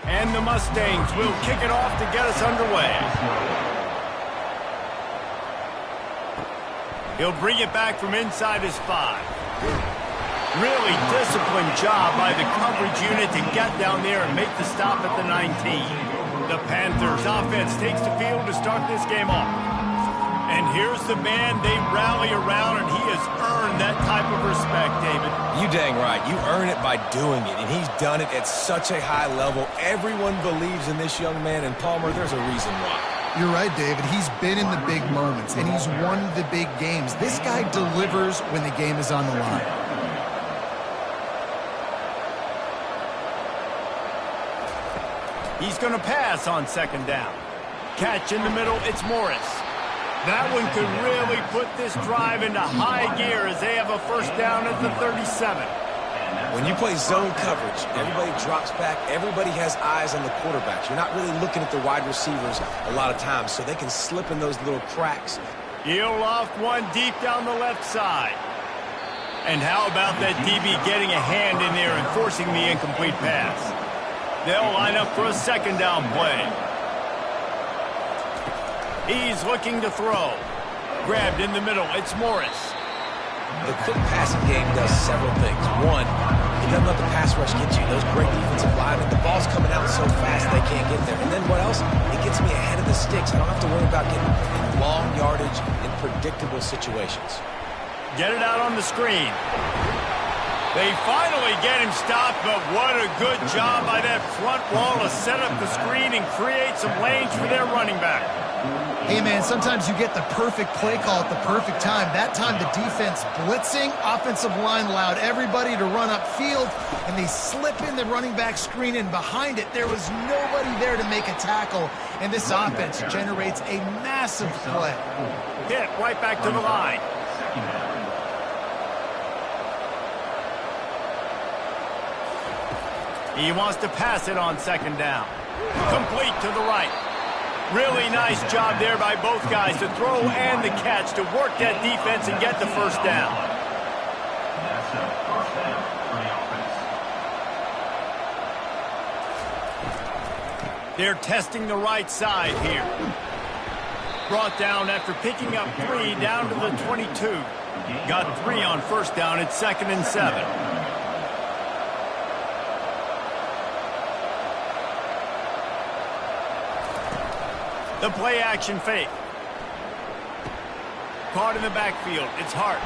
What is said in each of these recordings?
And the Mustangs will kick it off to get us underway. He'll bring it back from inside his 5. Really disciplined job by the coverage unit to get down there and make the stop at the 19. The Panthers offense takes the field to start this game off. And here's the man they rally around, and he has earned that type of respect, David. You dang right. You earn it by doing it, and he's done it at such a high level. Everyone believes in this young man, and Palmer, there's a reason why. You're right, David. He's been in the big moments, and he's won the big games. This guy delivers when the game is on the line. He's going to pass on second down. Catch in the middle, it's Morris. That one could really put this drive into high gear as they have a first down at the 37. When you play zone coverage, everybody drops back. Everybody has eyes on the quarterbacks. You're not really looking at the wide receivers a lot of times, so they can slip in those little cracks. He'll loft one deep down the left side. And how about that DB getting a hand in there and forcing the incomplete pass? They'll line up for a second down play. He's looking to throw. Grabbed in the middle, it's Morris. The quick passing game does several things. One, it doesn't let the pass rush get you. Those great defensive linemen, the ball's coming out so fast they can't get there. And then what else? It gets me ahead of the sticks. I don't have to worry about getting in long yardage in predictable situations. Get it out on the screen. They finally get him stopped, but what a good job by that front wall to set up the screen and create some lanes for their running back. Hey, man, sometimes you get the perfect play call at the perfect time. That time the defense blitzing, offensive line allowed everybody to run upfield, and they slip in the running back screen, and behind it there was nobody there to make a tackle, and this offense generates a massive play. Hit right back to the line. He wants to pass it on second down. Complete to the right. Really nice job there by both guys to throw and the catch to work that defense and get the first down. That's a first down for the offense. They're testing the right side here. Brought down after picking up 3 down to the 22. Got 3 on first down at 2nd and 7. The play action fake. Caught in the backfield. It's Hart.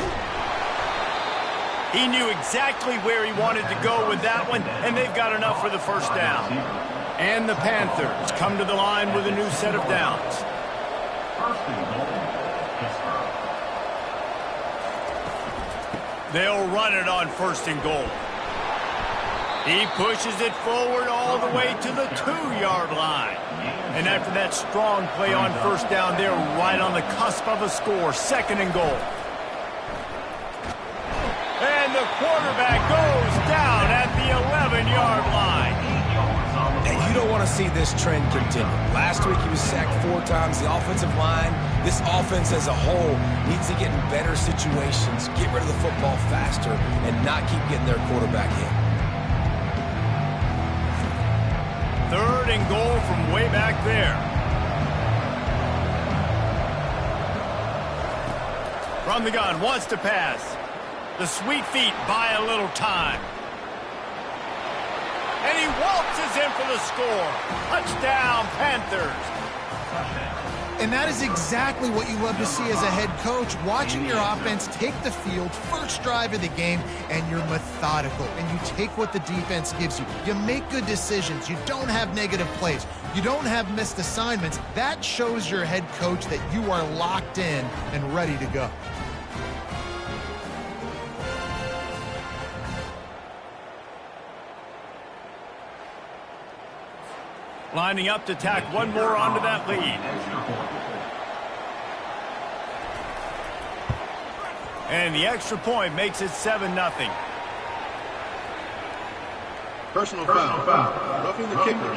He knew exactly where he wanted to go with that one, and they've got enough for the first down. And the Panthers come to the line with a new set of downs. They'll run it on 1st and goal. He pushes it forward all the way to the 2-yard line. And after that strong play on first down, they're right on the cusp of a score. 2nd and goal. And the quarterback goes down at the 11-yard line. And you don't want to see this trend continue. Last week he was sacked 4 times. The offensive line, this offense as a whole, needs to get in better situations, get rid of the football faster, and not keep getting their quarterback hit. 3rd and goal from way back there. From the gun, wants to pass. The sweet feet buy a little time. And he waltzes in for the score. Touchdown, Panthers. And that is exactly what you love to see as a head coach, watching your offense take the field, first drive of the game, and you're methodical, and you take what the defense gives you. You make good decisions. You don't have negative plays. You don't have missed assignments. That shows your head coach that you are locked in and ready to go. Lining up to tack one more onto that lead. And the extra point makes it 7-0. Personal foul. Roughing the kicker.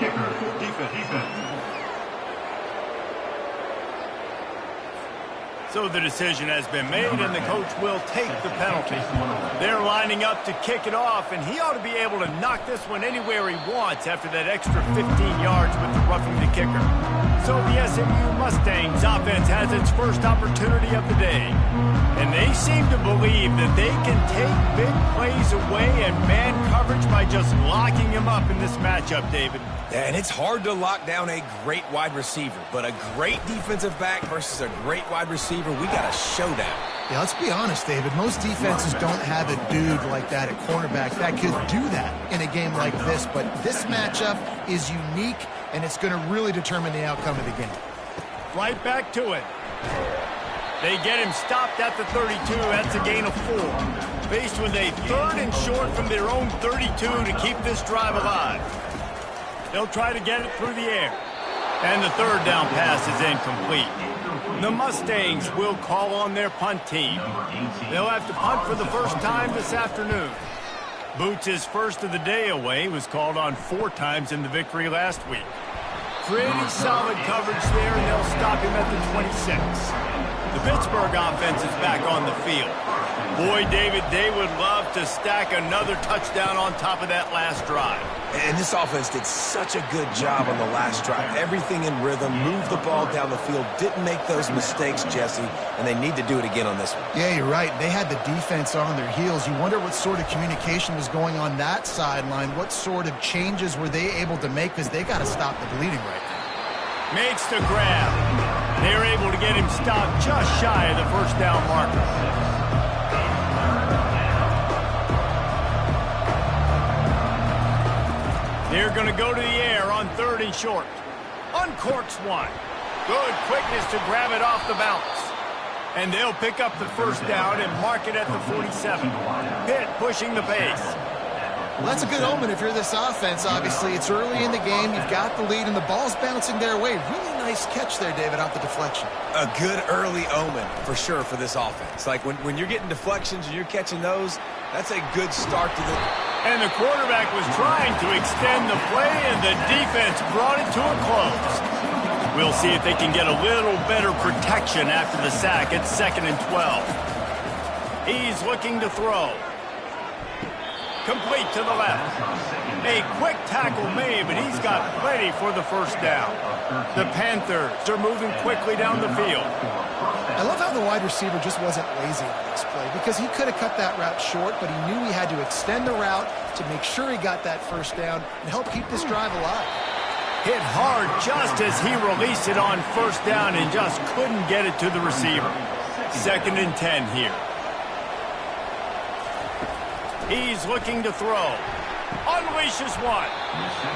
Defense. So the decision has been made, and the coach will take the penalty. They're lining up to kick it off, and he ought to be able to knock this one anywhere he wants after that extra 15 yards with the roughing the kicker. So the SMU Mustangs offense has its first opportunity of the day. And they seem to believe that they can take big plays away and man coverage by just locking him up in this matchup, David. And it's hard to lock down a great wide receiver, but a great defensive back versus a great wide receiver, we got a showdown. Yeah, let's be honest, David. Most defenses don't have a dude like that at cornerback that could do that in a game like this, but this matchup is unique, and it's going to really determine the outcome of the game. Right back to it. They get him stopped at the 32. That's a gain of 4. Faced with a 3rd and short from their own 32 to keep this drive alive. They'll try to get it through the air. And the 3rd down pass is incomplete. The Mustangs will call on their punt team. They'll have to punt for the first time this afternoon. Boots' first of the day away was called on 4 times in the victory last week. Pretty solid coverage there, and they'll stop him at the 26. The Pittsburgh offense is back on the field. Boy, David, they would love to stack another touchdown on top of that last drive. And this offense did such a good job on the last drive. Everything in rhythm, moved the ball down the field, didn't make those mistakes, Jesse, and they need to do it again on this one. Yeah, you're right. They had the defense on their heels. You wonder what sort of communication was going on that sideline. What sort of changes were they able to make, because they got to stop the bleeding right now. Makes the grab. They're able to get him stopped just shy of the first down marker. They're going to go to the air on 3rd and short. Uncorks one. Good quickness to grab it off the bounce. And they'll pick up the first down and mark it at the 47. Pitt pushing the pace. Well, that's a good omen if you're this offense, obviously. It's early in the game. You've got the lead, and the ball's bouncing their way. Really nice catch there, David, off the deflection. A good early omen, for sure, for this offense. Like, when you're getting deflections and you're catching those, that's a good start to the... And the quarterback was trying to extend the play, and the defense brought it to a close. We'll see if they can get a little better protection after the sack. It's 2nd and 12. He's looking to throw. Complete to the left. A quick tackle made, but he's got plenty for the first down. The Panthers are moving quickly down the field. I love how the wide receiver just wasn't lazy on this play, because he could have cut that route short, but he knew he had to extend the route to make sure he got that first down and help keep this drive alive. Hit hard just as he released it on first down and just couldn't get it to the receiver. 2nd and 10 here. He's looking to throw. Unleashes one.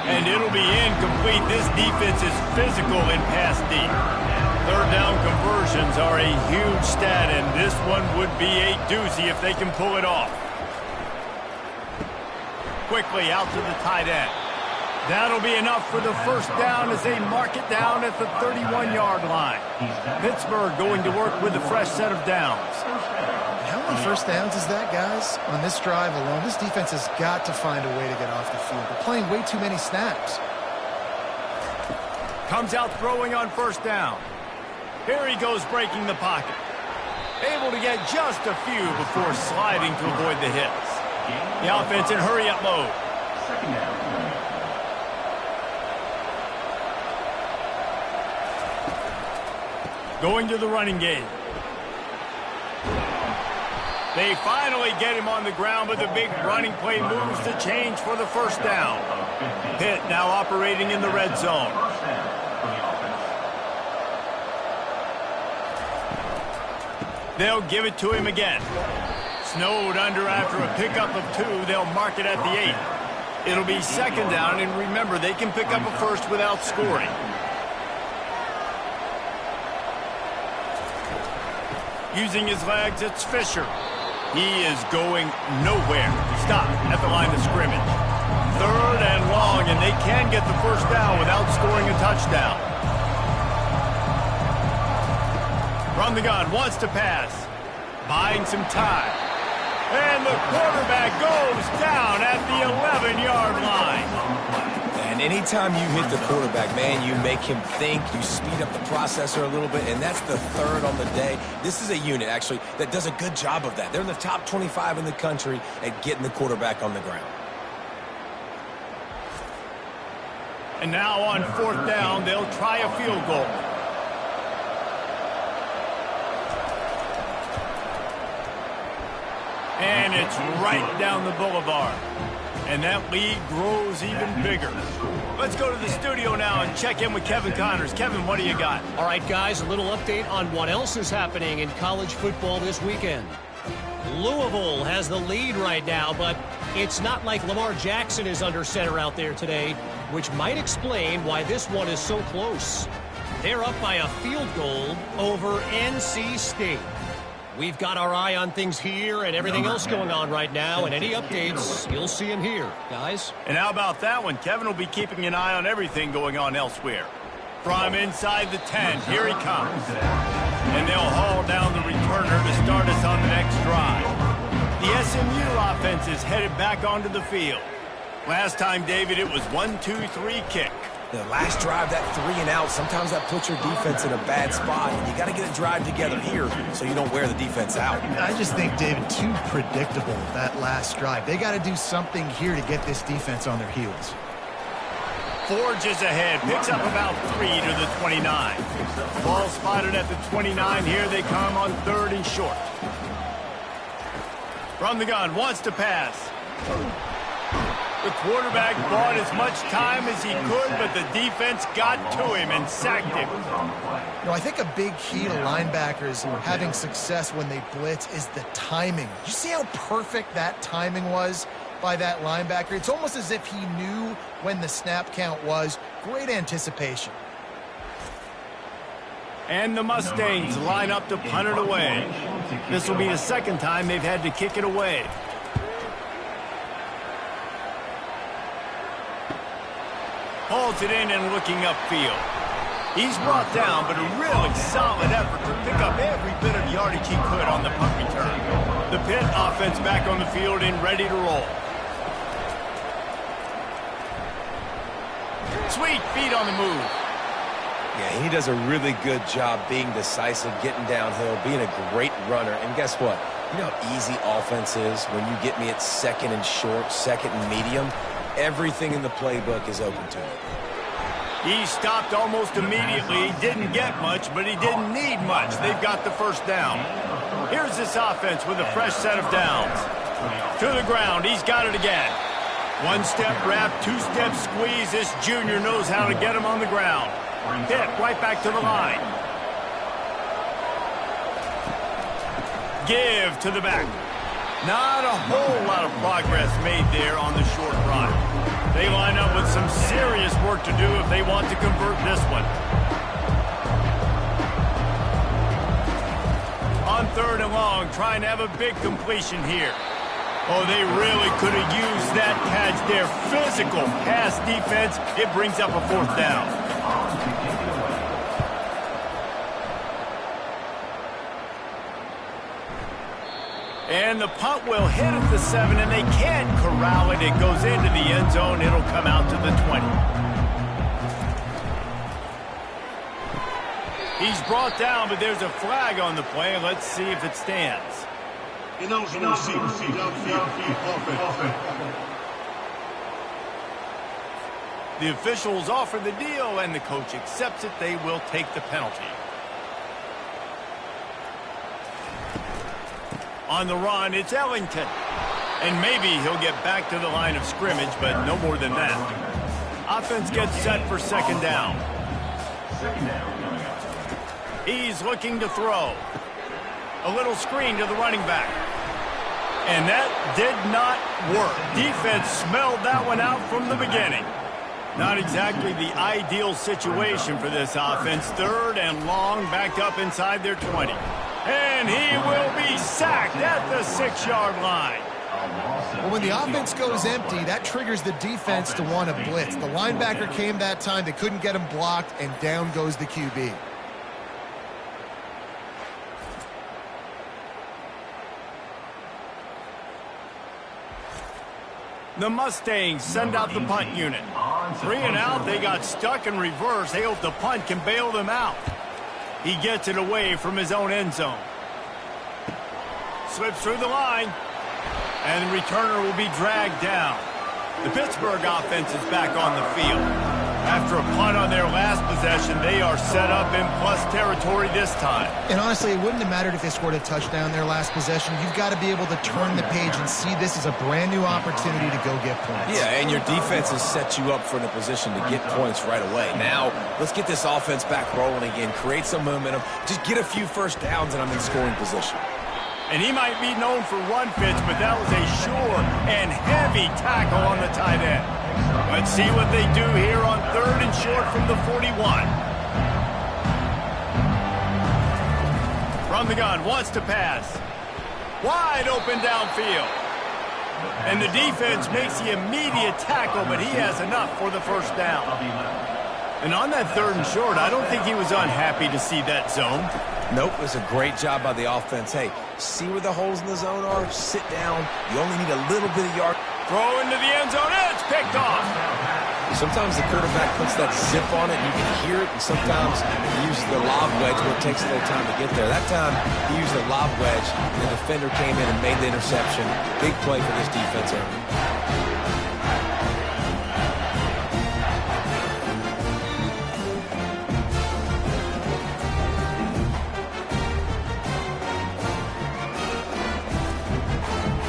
And it'll be incomplete. This defense is physical in pass deep. 3rd down conversions are a huge stat, and this one would be a doozy if they can pull it off. Quickly out to the tight end. That'll be enough for the first down as they mark it down at the 31-yard line. Pittsburgh going to work with a fresh set of downs. How many first downs is that, guys? On this drive alone, this defense has got to find a way to get off the field. They're playing way too many snaps. Comes out throwing on first down. Here he goes breaking the pocket. Able to get just a few before sliding to avoid the hits. The offense in hurry-up mode. 2nd down. Going to the running game. They finally get him on the ground, but the big running play moves the change for the first down. Pitt now operating in the red zone. They'll give it to him again. Snowed under after a pickup of 2. They'll mark it at the 8. It'll be 2nd down, and remember, they can pick up a first without scoring. Using his legs, it's Fisher. He is going nowhere. Stop at the line of scrimmage. 3rd and long, and they can get the first down without scoring a touchdown. From the gun, wants to pass. Buying some time. And the quarterback goes down at the 11-yard line. And And anytime you hit the quarterback, man, you make him think, you speed up the processor a little bit, and that's the third on the day. This is a unit, actually, that does a good job of that. They're in the top 25 in the country at getting the quarterback on the ground. And now on 4th down, they'll try a field goal. And it's right down the boulevard. And that lead grows even bigger. Let's go to the studio now and check in with Kevin Connors. Kevin, what do you got? All right, guys, a little update on what else is happening in college football this weekend. Louisville has the lead right now, but it's not like Lamar Jackson is under center out there today, which might explain why this one is so close. They're up by a field goal over NC State. We've got our eye on things here and everything else going on right now, and any updates, you'll see them here, guys. And how about that one? Kevin will be keeping an eye on everything going on elsewhere. From inside the 10, here he comes. And they'll haul down the returner to start us on the next drive. The SMU offense is headed back onto the field. Last time, David, it was 1-2-3 kick. The last drive, that 3 and out, sometimes that puts your defense in a bad spot. And you got to get a drive together here so you don't wear the defense out. I just think, David, too predictable, that last drive. They got to do something here to get this defense on their heels. Forges ahead, picks up about 3 to the 29. Ball spotted at the 29. Here they come on 3rd and short. From the gun, wants to pass. The quarterback bought as much time as he could, but the defense got to him and sacked him. You know, I think a big key to linebackers having success when they blitz is the timing. Did you see how perfect that timing was by that linebacker? It's almost as if he knew when the snap count was. Great anticipation. And the Mustangs line up to punt it away. This will be the second time they've had to kick it away. Hauls it in and looking upfield. He's brought down, but a really solid effort to pick up every bit of yardage he could on the punt return. The Pitt offense back on the field and ready to roll. Sweet feet on the move. Yeah, he does a really good job being decisive, getting downhill, being a great runner. And guess what? You know how easy offense is when you get me at 2nd and short, 2nd and medium? Everything in the playbook is open to him. He stopped almost immediately. Didn't get much, but he didn't need much. They've got the first down. Here's this offense with a fresh set of downs. To the ground. He's got it again. 1-step wrap, 2-step squeeze. This junior knows how to get him on the ground. Hit right back to the line. Give to the back. Not a whole lot of progress made there on the short run. They line up with some serious work to do if they want to convert this one. On 3rd and long, trying to have a big completion here. Oh, they really could have used that catch there. Physical pass defense. It brings up a 4th down. And the punt will hit at the 7, and they can't corral it. It goes into the end zone. It'll come out to the 20. He's brought down, but there's a flag on the play. Let's see if it stands. The officials offer the deal, and the coach accepts it. They will take the penalty. On the run, it's Ellington. And maybe he'll get back to the line of scrimmage, but no more than that. Offense gets set for 2nd down. He's looking to throw. A little screen to the running back. And that did not work. Defense smelled that one out from the beginning. Not exactly the ideal situation for this offense. 3rd and long, backed up inside their 20. And he will be sacked at the 6-yard line. Well, when the offense goes empty, that triggers the defense to want to blitz. The linebacker came that time. They couldn't get him blocked, and down goes the QB. The Mustangs send out the punt unit. 3 and out, they got stuck in reverse. They hope the punt can bail them out. He gets it away from his own end zone. Slips through the line. And the returner will be dragged down. The Pittsburgh offense is back on the field. After a punt on their last possession, they are set up in plus territory this time. And honestly, it wouldn't have mattered if they scored a touchdown their last possession. You've got to be able to turn the page and see this as a brand new opportunity to go get points. Yeah, and your defense has set you up for a position to get points right away. Now, let's get this offense back rolling again, create some momentum, just get a few first downs, and I'm in scoring position. And he might be known for run fits, but that was a sure and heavy tackle on the tight end. Let's see what they do here on 3rd and short from the 41. From the gun, wants to pass. Wide open downfield. And the defense makes the immediate tackle, but he has enough for the first down. And on that 3rd and short, I don't think he was unhappy to see that zone. Nope, it was a great job by the offense. Hey, see where the holes in the zone are? Sit down. You only need a little bit of yard. Throw into the end zone. It's picked off. Sometimes the quarterback puts that zip on it, and you can hear it, and sometimes he uses the lob wedge where it takes a little time to get there. That time, he used the lob wedge, and the defender came in and made the interception. Big play for this defense.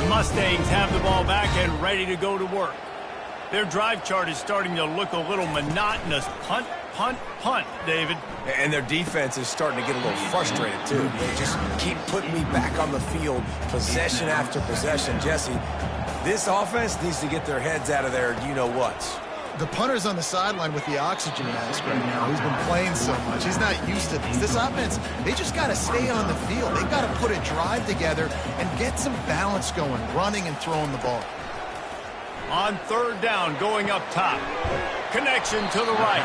Mustangs have the ball back and ready to go to work. Their drive chart is starting to look a little monotonous. Punt, punt, punt, David. And their defense is starting to get a little frustrated, too. They just keep putting me back on the field, possession after possession. Jesse, this offense needs to get their heads out of their you-know-whats. The punter's on the sideline with the oxygen mask right now. He's been playing so much. He's not used to this. This offense, they just got to stay on the field. They've got to put a drive together and get some balance going, running and throwing the ball. On 3rd down, going up top. Connection to the right.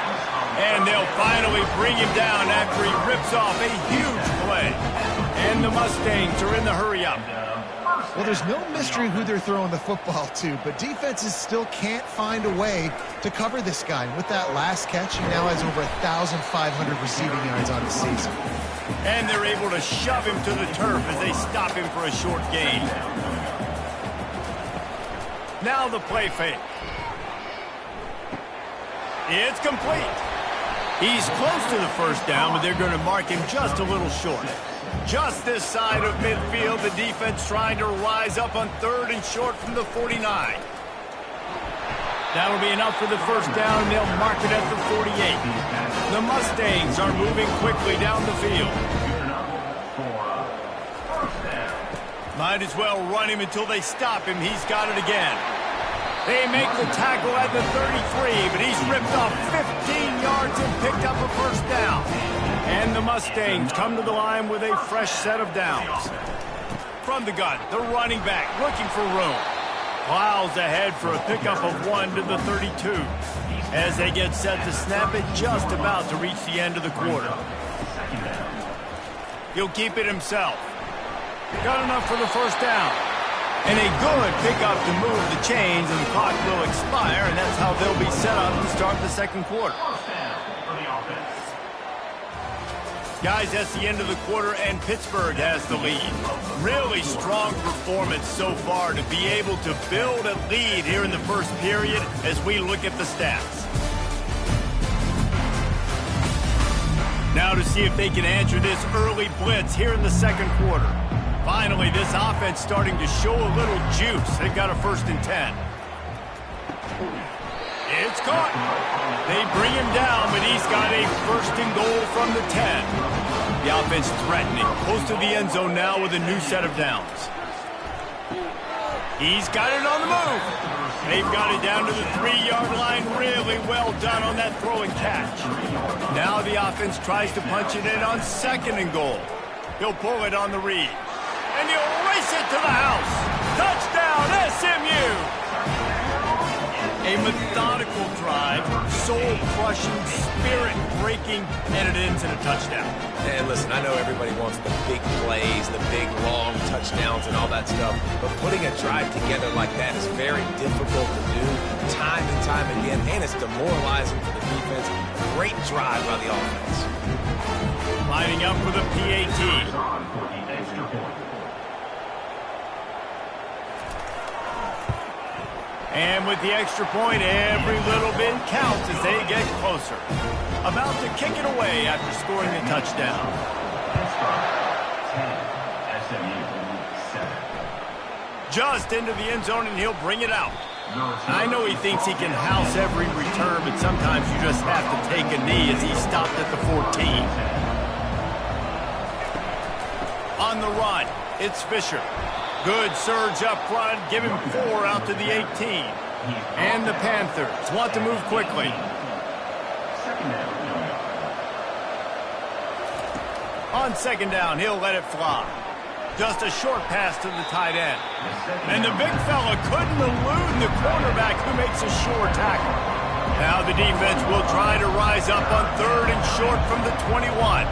And they'll finally bring him down after he rips off a huge play. And the Mustangs are in the hurry-up. Well, there's no mystery who they're throwing the football to, but defenses still can't find a way to cover this guy. With that last catch, he now has over 1,500 receiving yards on the season. And they're able to shove him to the turf as they stop him for a short gain. Now the play fake. It's complete. He's close to the first down, but they're going to mark him just a little short. Just this side of midfield, the defense trying to rise up on 3rd and short from the 49. That'll be enough for the first down, and they'll mark it at the 48. The Mustangs are moving quickly down the field. Might as well run him until they stop him. He's got it again. They make the tackle at the 33, but he's ripped off 15 yards and picked up a first down. And the Mustangs come to the line with a fresh set of downs. From the gun, the running back looking for room. Plows ahead for a pickup of 1 to the 32. As they get set to snap it, just about to reach the end of the quarter. He'll keep it himself. Got enough for the first down. And a good pickup to move the chains, and the clock will expire, and that's how they'll be set up to start the second quarter. Guys, that's the end of the quarter, and Pittsburgh has the lead. Really strong performance so far to be able to build a lead here in the first period as we look at the stats. Now to see if they can answer this early blitz here in the second quarter. Finally, this offense starting to show a little juice. They've got a 1st and 10. It's caught. They bring him down, but he's got a 1st and goal from the 10. The offense threatening. Close to the end zone now with a new set of downs. He's got it on the move. They've got it down to the 3-yard line. Really well done on that throw and catch. Now the offense tries to punch it in on 2nd and goal. He'll pull it on the read. And he'll race it to the house. Touchdown, SMU! A methodical drive, soul-crushing, spirit-breaking, and it ends in a touchdown. And listen, I know everybody wants the big plays, the big, long touchdowns and all that stuff, but putting a drive together like that is very difficult to do time and time again, and it's demoralizing for the defense. Great drive by the offense. Lining up for the PAT. On for the extra point. And with the extra point, every little bit counts as they get closer. About to kick it away after scoring the touchdown. 10, SMU 7. Just into the end zone, and he'll bring it out. I know he thinks he can house every return, but sometimes you just have to take a knee as he stopped at the 14. On the run, it's Fisher. Good surge up front, give him 4 out to the 18. And the Panthers want to move quickly. On second down, he'll let it fly. Just a short pass to the tight end. And the big fella couldn't elude the quarterback who makes a sure tackle. Now the defense will try to rise up on 3rd and short from the 21.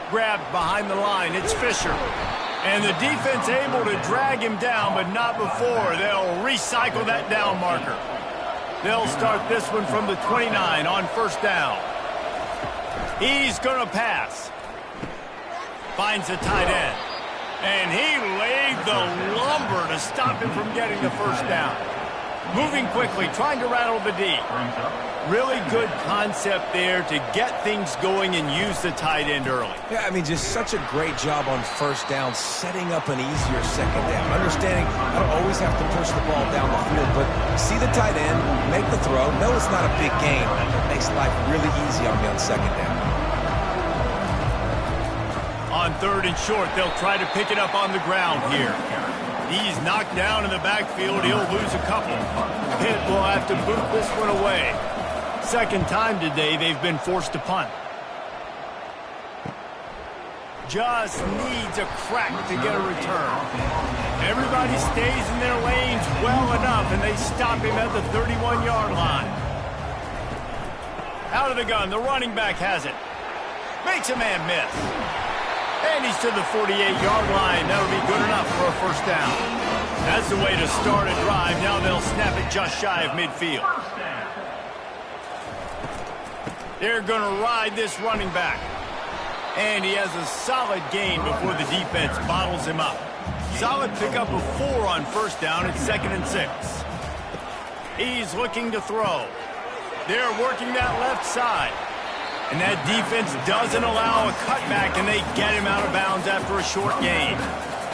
Grabbed behind the line, it's Fisher. And the defense able to drag him down, but not before. They'll recycle that down marker. They'll start this one from the 29 on 1st down. He's going to pass. Finds the tight end. And he laid the lumber to stop him from getting the 1st down. Moving quickly, trying to rattle the D. Really good concept there to get things going and use the tight end early. Yeah, I mean, just such a great job on 1st down, setting up an easier 2nd down. Understanding I don't always have to push the ball down the field, but see the tight end, make the throw. No, it's not a big game. It makes life really easy on me on 2nd down. On 3rd and short, they'll try to pick it up on the ground here. He's knocked down in the backfield. He'll lose a couple. Pitt will have to boot this one away. 2nd time today they've been forced to punt. Just needs a crack to get a return. Everybody stays in their lanes well enough, and they stop him at the 31-yard line. Out of the gun, the running back has it. Makes a man miss. And he's to the 48-yard line. That'll be good enough for a 1st down. That's the way to start a drive. Now they'll snap it just shy of midfield. They're going to ride this running back. And he has a solid gain before the defense bottles him up. Solid pickup of 4 on 1st down at 2nd and 6. He's looking to throw. They're working that left side. And that defense doesn't allow a cutback, and they get him out of bounds after a short gain.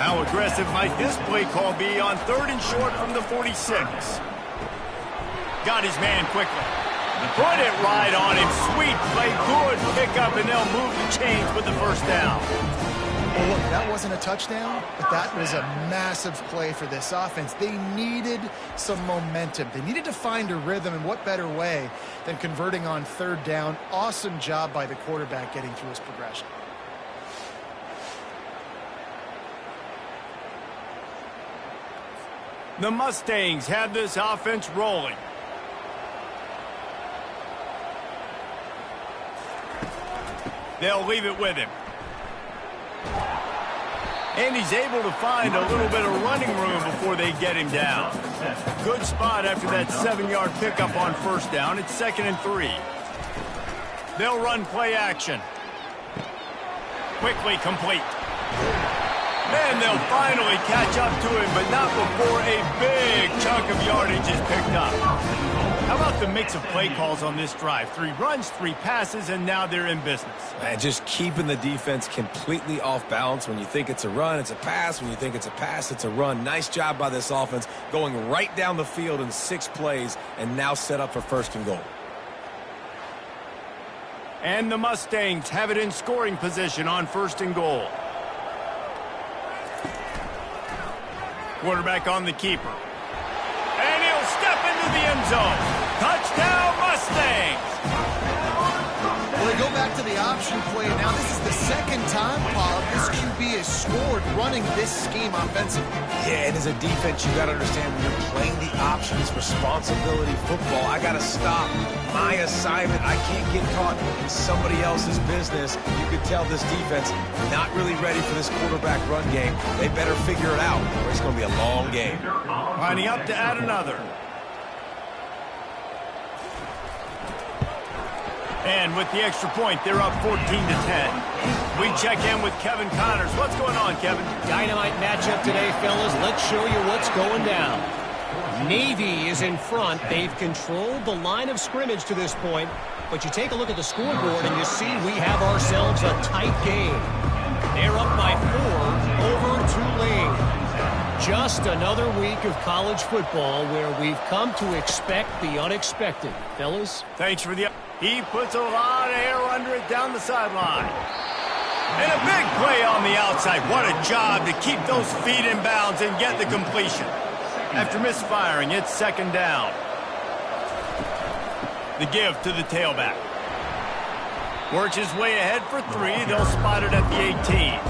How aggressive might this play call be on 3rd and short from the 46? Got his man quickly. Put it right on him. Sweet play, good pickup, and they'll move the chains with the 1st down. Well, look, that wasn't a touchdown, but that was a massive play for this offense. They needed some momentum. They needed to find a rhythm, and what better way than converting on 3rd down. Awesome job by the quarterback getting through his progression. The Mustangs have this offense rolling. They'll leave it with him. And he's able to find a little bit of running room before they get him down. Good spot after that 7-yard pickup on 1st down. It's 2nd and 3. They'll run play action. Quickly complete. And they'll finally catch up to him, but not before a big chunk of yardage is picked up. How about the mix of play calls on this drive? 3 runs, 3 passes, and now they're in business. And just keeping the defense completely off balance. When you think it's a run, it's a pass. When you think it's a pass, it's a run. Nice job by this offense, going right down the field in 6 plays, and now set up for 1st and goal. And the Mustangs have it in scoring position on 1st and goal. Quarterback on the keeper. And he'll step into the end zone. Touchdown, Mustangs! Well, go back to the option play. Now this is the second time, Paul, this QB has scored running this scheme offensively. Yeah, and as a defense, you got to understand when you're playing the options, responsibility football, I got to stop my assignment. I can't get caught in somebody else's business. You could tell this defense not really ready for this quarterback run game. They better figure it out, or it's going to be a long game. Lining up to add another. And with the extra point, they're up 14-10. We check in with Kevin Connors. What's going on, Kevin? Dynamite matchup today, fellas. Let's show you what's going down. Navy is in front. They've controlled the line of scrimmage to this point. But you take a look at the scoreboard and you see we have ourselves a tight game. They're up by 4 over Tulane. Just another week of college football where we've come to expect the unexpected. Fellas? Thanks for the... He puts a lot of air under it down the sideline. And a big play on the outside. What a job to keep those feet in bounds and get the completion. After misfiring, it's second down. The give to the tailback. Works his way ahead for 3. They'll spot it at the 18.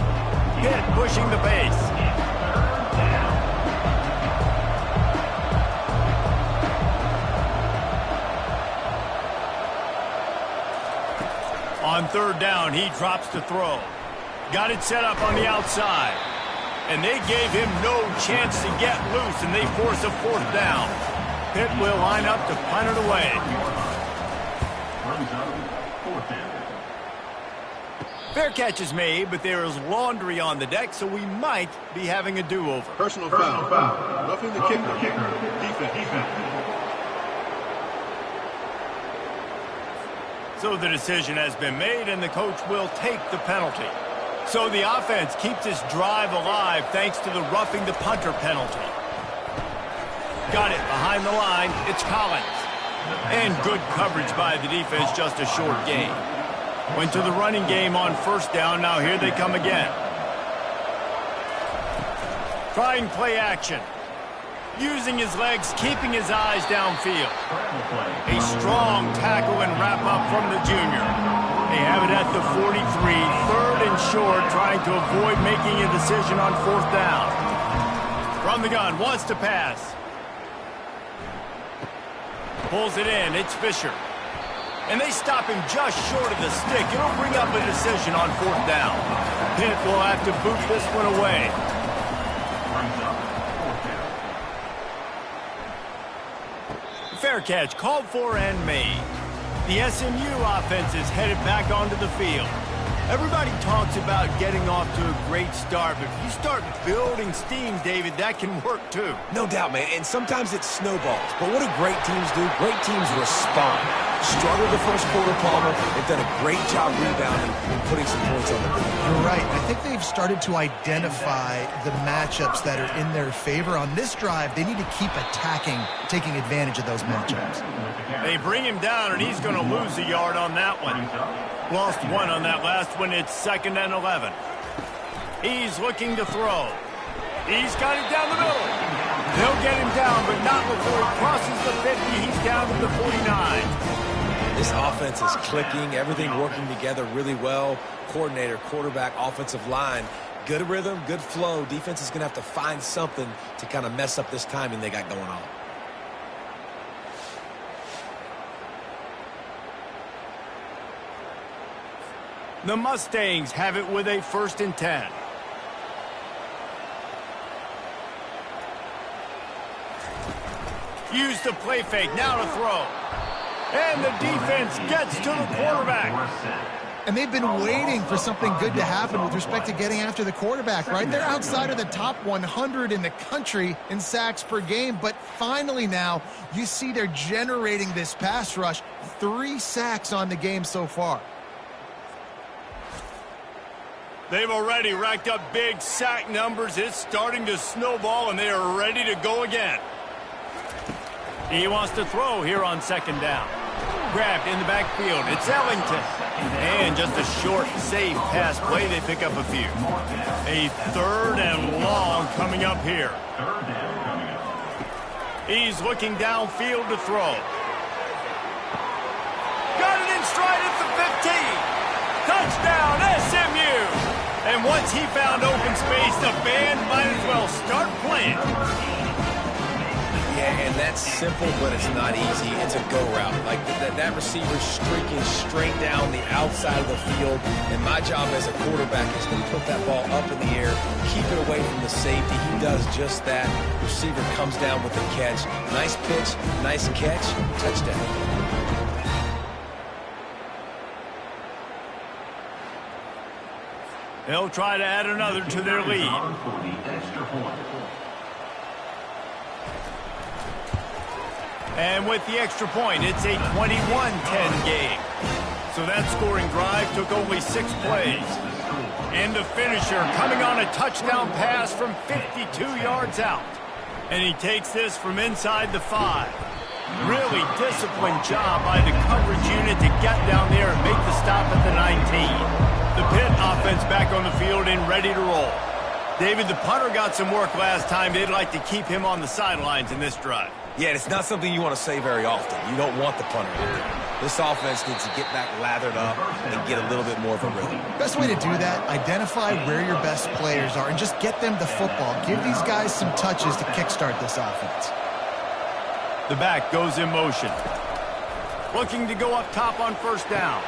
Pitt pushing the pace. On third down, he drops to throw. Got it set up on the outside. And they gave him no chance to get loose, and they force a 4th down. Pitt will line up to punt it away. Fair catch is made, but there is laundry on the deck, so we might be having a do-over. Personal foul. Roughing the kicker. Defense. So the decision has been made, and the coach will take the penalty. So the offense keeps this drive alive thanks to the roughing the punter penalty. Got it behind the line. It's Collins. And good coverage by the defense, just a short gain. Went to the running game on first down. Now here they come again. Trying play action. Using his legs, keeping his eyes downfield. A strong tackle and wrap up from the junior. They have it at the 43, 3rd and short, trying to avoid making a decision on 4th down. From the gun, wants to pass. Pulls it in, it's Fisher. And they stop him just short of the stick. It'll bring up a decision on 4th down. Pitt will have to boot this one away. Fair catch called for and made. The SMU offense is headed back onto the field. Everybody talks about getting off to a great start, but if you start building steam, David, that can work too. No doubt, man, and sometimes it snowballs. But what do great teams do? Great teams respond. Struggled the first quarter, Palmer. They've done a great job rebounding and putting some points on the board. You're right. I think they've started to identify the matchups that are in their favor. On this drive, they need to keep attacking, taking advantage of those matchups. They bring him down, and he's going to lose a yard on that one. Lost 1 on that last one. It's 2nd and 11. He's looking to throw. He's got it down the middle. They'll get him down, but not before he crosses the 50. He's down to the 49. This offense is clicking, everything working together really well. Coordinator, quarterback, offensive line. Good rhythm, good flow. Defense is going to have to find something to kind of mess up this timing they got going on. The Mustangs have it with a 1st and 10. Use the play fake, now to throw. And the defense gets to the quarterback. And they've been waiting for something good to happen with respect to getting after the quarterback, right? They're outside of the top 100 in the country in sacks per game, but finally now you see they're generating this pass rush. 3 sacks on the game so far. They've already racked up big sack numbers. It's starting to snowball, and they are ready to go again. He wants to throw here on 2nd down. Grabbed in the backfield. It's Ellington. And just a short, safe pass play. They pick up a few. A 3rd and long coming up here. He's looking downfield to throw. Got it in stride at the 15. Touchdown, SMU! And once he found open space, the band might as well start playing. Yeah, and that's simple, but it's not easy. It's a go route. Like that receiver's streaking straight down the outside of the field, and my job as a quarterback is to put that ball up in the air, keep it away from the safety. He does just that. Receiver comes down with the catch. Nice pitch, nice catch, touchdown. They'll try to add another to their lead. For the extra point. And with the extra point, it's a 21-10 game. So that scoring drive took only 6 plays. And the finisher coming on a touchdown pass from 52 yards out. And he takes this from inside the 5. Really disciplined job by the coverage unit to get down there and make the stop at the 19. The Pitt offense back on the field and ready to roll. David, the punter got some work last time. They'd like to keep him on the sidelines in this drive. Yeah, it's not something you want to say very often. You don't want the punter out there. This offense needs to get back lathered up and get a little bit more of a rhythm. Best way to do that, identify where your best players are and just get them the football. Give these guys some touches to kickstart this offense. The back goes in motion. Looking to go up top on first down.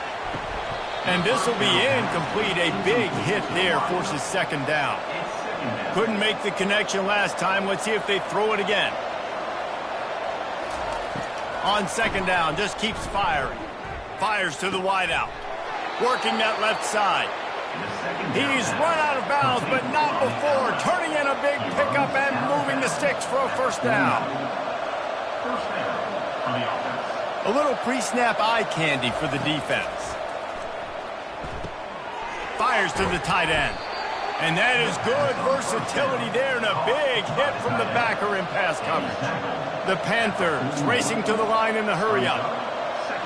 And this will be incomplete. A big hit there forces second down. Couldn't make the connection last time. Let's see if they throw it again. On second down, just keeps firing. Fires to the wideout. Working that left side. He's run out of bounds, but not before. Turning in a big pickup and moving the sticks for a first down. A little pre-snap eye candy for the defense. Fires to the tight end. And that is good versatility there, and a big hit from the backer in pass coverage. The Panthers racing to the line in the hurry-up.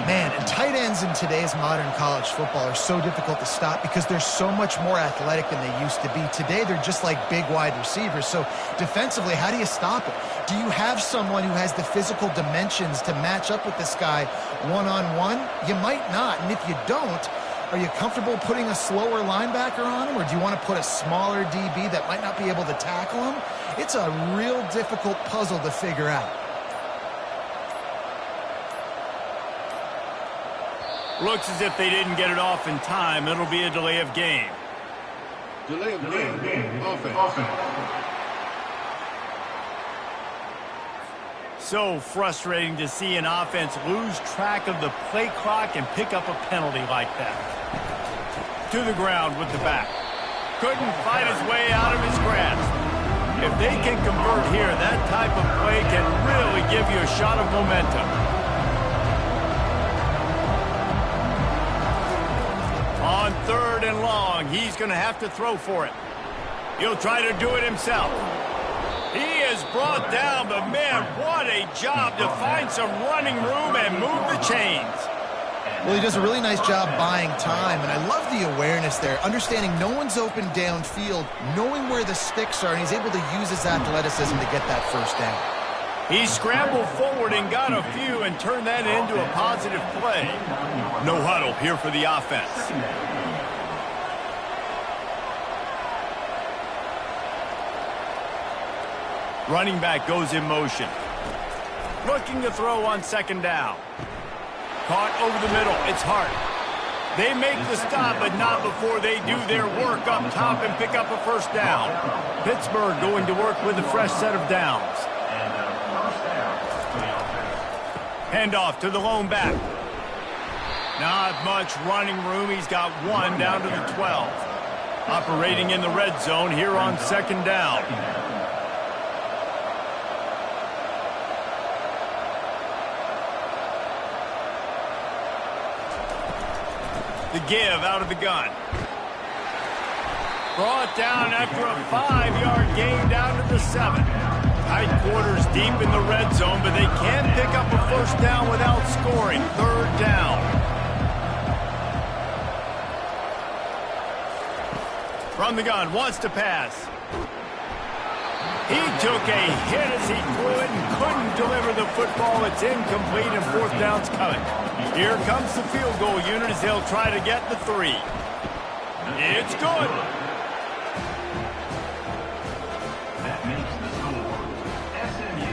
Man, and tight ends in today's modern college football are so difficult to stop because they're so much more athletic than they used to be. Today, they're just like big wide receivers. So defensively, how do you stop it? Do you have someone who has the physical dimensions to match up with this guy one-on-one? You might not, and if you don't, are you comfortable putting a slower linebacker on him, or do you want to put a smaller DB that might not be able to tackle him? It's a real difficult puzzle to figure out. Looks as if they didn't get it off in time. It'll be a delay of game. Delay of game. Offense. So frustrating to see an offense lose track of the play clock and pick up a penalty like that. To the ground with the back. Couldn't fight his way out of his grasp. If they can convert here, that type of play can really give you a shot of momentum. On third and long, he's going to have to throw for it. He'll try to do it himself. He is brought down, but man, what a job to find some running room and move the chains. Well, he does a really nice job buying time, and I love the awareness there, understanding no one's open downfield, knowing where the sticks are, and he's able to use his athleticism to get that first down. He scrambled forward and got a few and turned that into a positive play. No huddle here for the offense. Running back goes in motion. Looking to throw on second down. Caught over the middle. It's Hart. They make the stop, but not before they do their work up top and pick up a first down. Pittsburgh going to work with a fresh set of downs. Handoff to the lone back. Not much running room. He's got one down to the 12. Operating in the red zone here on second down. The give out of the gun. Brought down after a 5-yard gain down to the 7. Tight quarters deep in the red zone, but they can pick up a first down without scoring. Third down. From the gun, wants to pass. He took a hit as he threw it and couldn't deliver the football. It's incomplete and fourth down's coming. Here comes the field goal unit as they'll try to get the 3. It's good. That makes the score SMU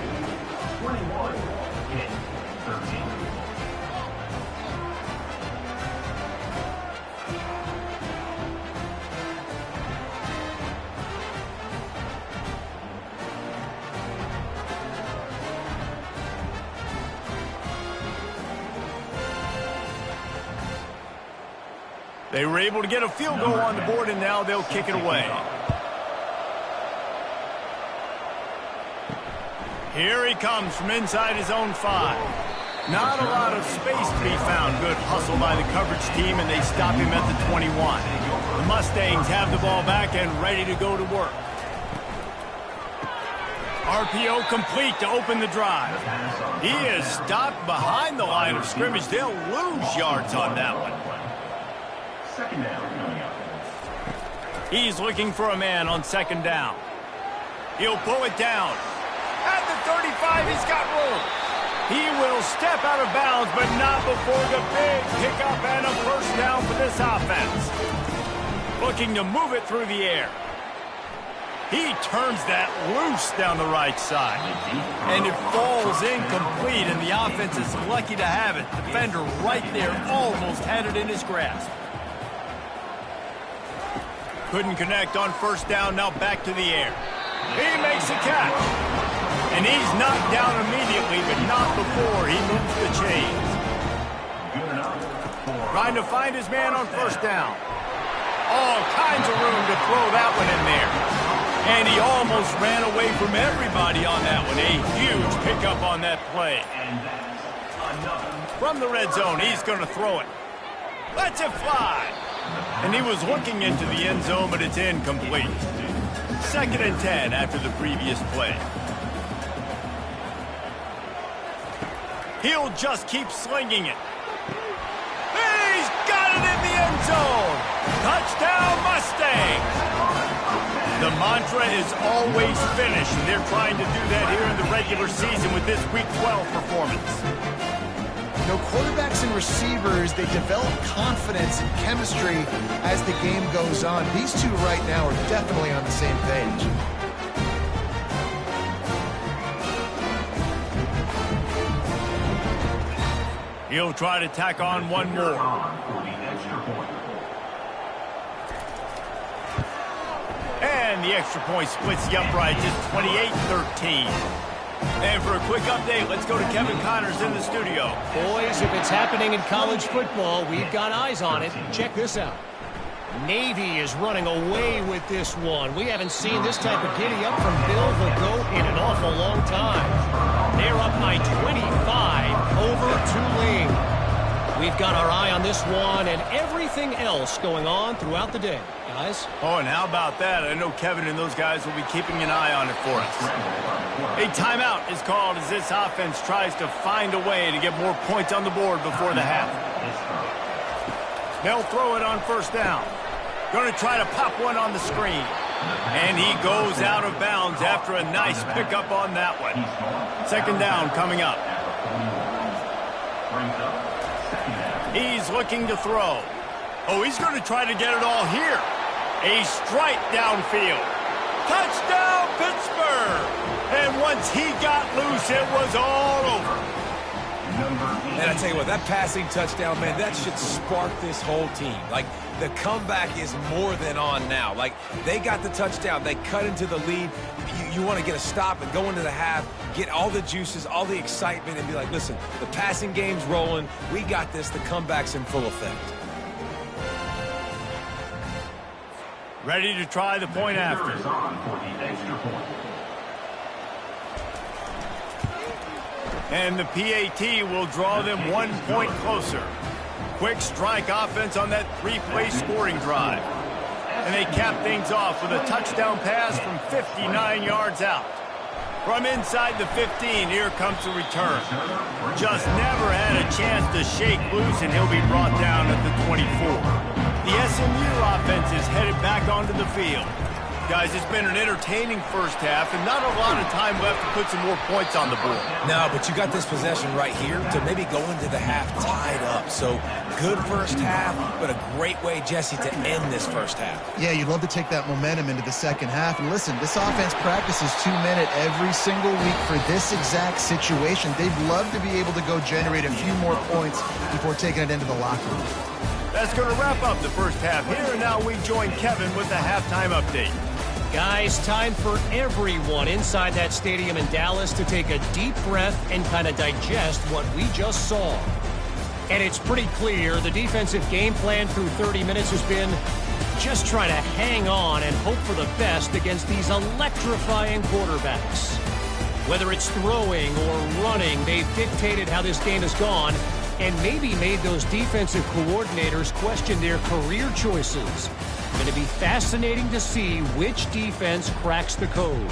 21 and 13. They were able to get a field goal on the board, and now they'll kick it away. Here he comes from inside his own 5. Not a lot of space to be found. Good hustle by the coverage team, and they stop him at the 21. The Mustangs have the ball back and ready to go to work. RPO complete to open the drive. He is stopped behind the line of scrimmage. They'll lose yards on that one. Second down coming up. He's looking for a man on second down. He'll pull it down. At the 35, he's got room. He will step out of bounds, but not before the big pickup and a first down for this offense. Looking to move it through the air. He turns that loose down the right side. And it falls incomplete, and the offense is lucky to have it. Defender right there almost had it in his grasp. Couldn't connect on first down, now back to the air. He makes a catch. And he's knocked down immediately, but not before he moves the chains. Trying to find his man on first down. All kinds of room to throw that one in there. And he almost ran away from everybody on that one. A huge pickup on that play. From the red zone, he's going to throw it. Lets it fly. And he was looking into the end zone, but it's incomplete. 2nd and 10 after the previous play. He'll just keep slinging it. He's got it in the end zone. Touchdown, Mustangs. The mantra is always finish, and they're trying to do that here in the regular season with this Week 12 performance. You know, quarterbacks and receivers, they develop confidence and chemistry as the game goes on. These two right now are definitely on the same page. He'll try to tack on one more. And the extra point splits the uprights. It's 28-13. And for a quick update, let's go to Kevin Connors in the studio. Boys, if it's happening in college football, we've got eyes on it. Check this out. Navy is running away with this one. We haven't seen this type of giddy-up from Bill the Goat in an awful long time. They're up by 25 over Tulane. We've got our eye on this one and everything else going on throughout the day. Guys? Oh, and how about that? I know Kevin and those guys will be keeping an eye on it for us. A timeout is called as this offense tries to find a way to get more points on the board before the half. They'll throw it on first down. Going to try to pop one on the screen. And he goes out of bounds after a nice pickup on that one. 2nd down coming up. He's looking to throw. Oh, he's going to try to get it all here. A strike downfield. Touchdown, Pittsburgh! And once he got loose, it was all over. And I tell you what, that passing touchdown, man, that should spark this whole team. Like, the comeback is more than on now. Like, they got the touchdown. They cut into the lead. You want to get a stop and go into the half, get all the juices, all the excitement, and be like, listen, the passing game's rolling. We got this. The comeback's in full effect. Ready to try the point after. And the PAT will draw them 1 point closer. Quick strike offense on that 3-play scoring drive. And they cap things off with a touchdown pass from 59 yards out. From inside the 15, here comes the return. Just never had a chance to shake loose, and he'll be brought down at the 24. The SMU offense is headed back onto the field. Guys, it's been an entertaining first half and not a lot of time left to put some more points on the board. No, but you got this possession right here to maybe go into the half tied up. So good first half, but a great way, Jesse, to end this first half. Yeah, you'd love to take that momentum into the second half. And listen, this offense practices 2 minute every single week for this exact situation. They'd love to be able to go generate a few more points before taking it into the locker room. That's going to wrap up the first half here, and now we join Kevin with the halftime update. Guys, time for everyone inside that stadium in Dallas to take a deep breath and kind of digest what we just saw. And it's pretty clear the defensive game plan through 30 minutes has been just try to hang on and hope for the best against these electrifying quarterbacks. Whether it's throwing or running, they've dictated how this game has gone and maybe made those defensive coordinators question their career choices. Going to be fascinating to see which defense cracks the code.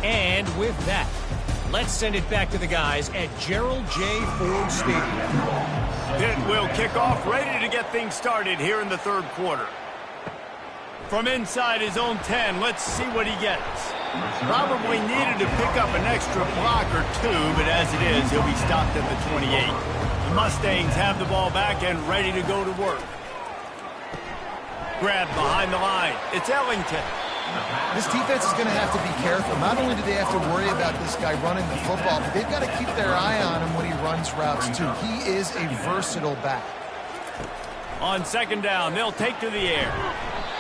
And with that, let's send it back to the guys at Gerald J. Ford Stadium. Pitt will kick off, ready to get things started here in the third quarter. From inside his own 10, let's see what he gets. Probably needed to pick up an extra block or two, but as it is, he'll be stopped at the 28. The Mustangs have the ball back and ready to go to work. Grab behind the line. It's Ellington. This defense is going to have to be careful. Not only do they have to worry about this guy running the football, but they've got to keep their eye on him when he runs routes, too. He is a versatile back. On second down, they'll take to the air.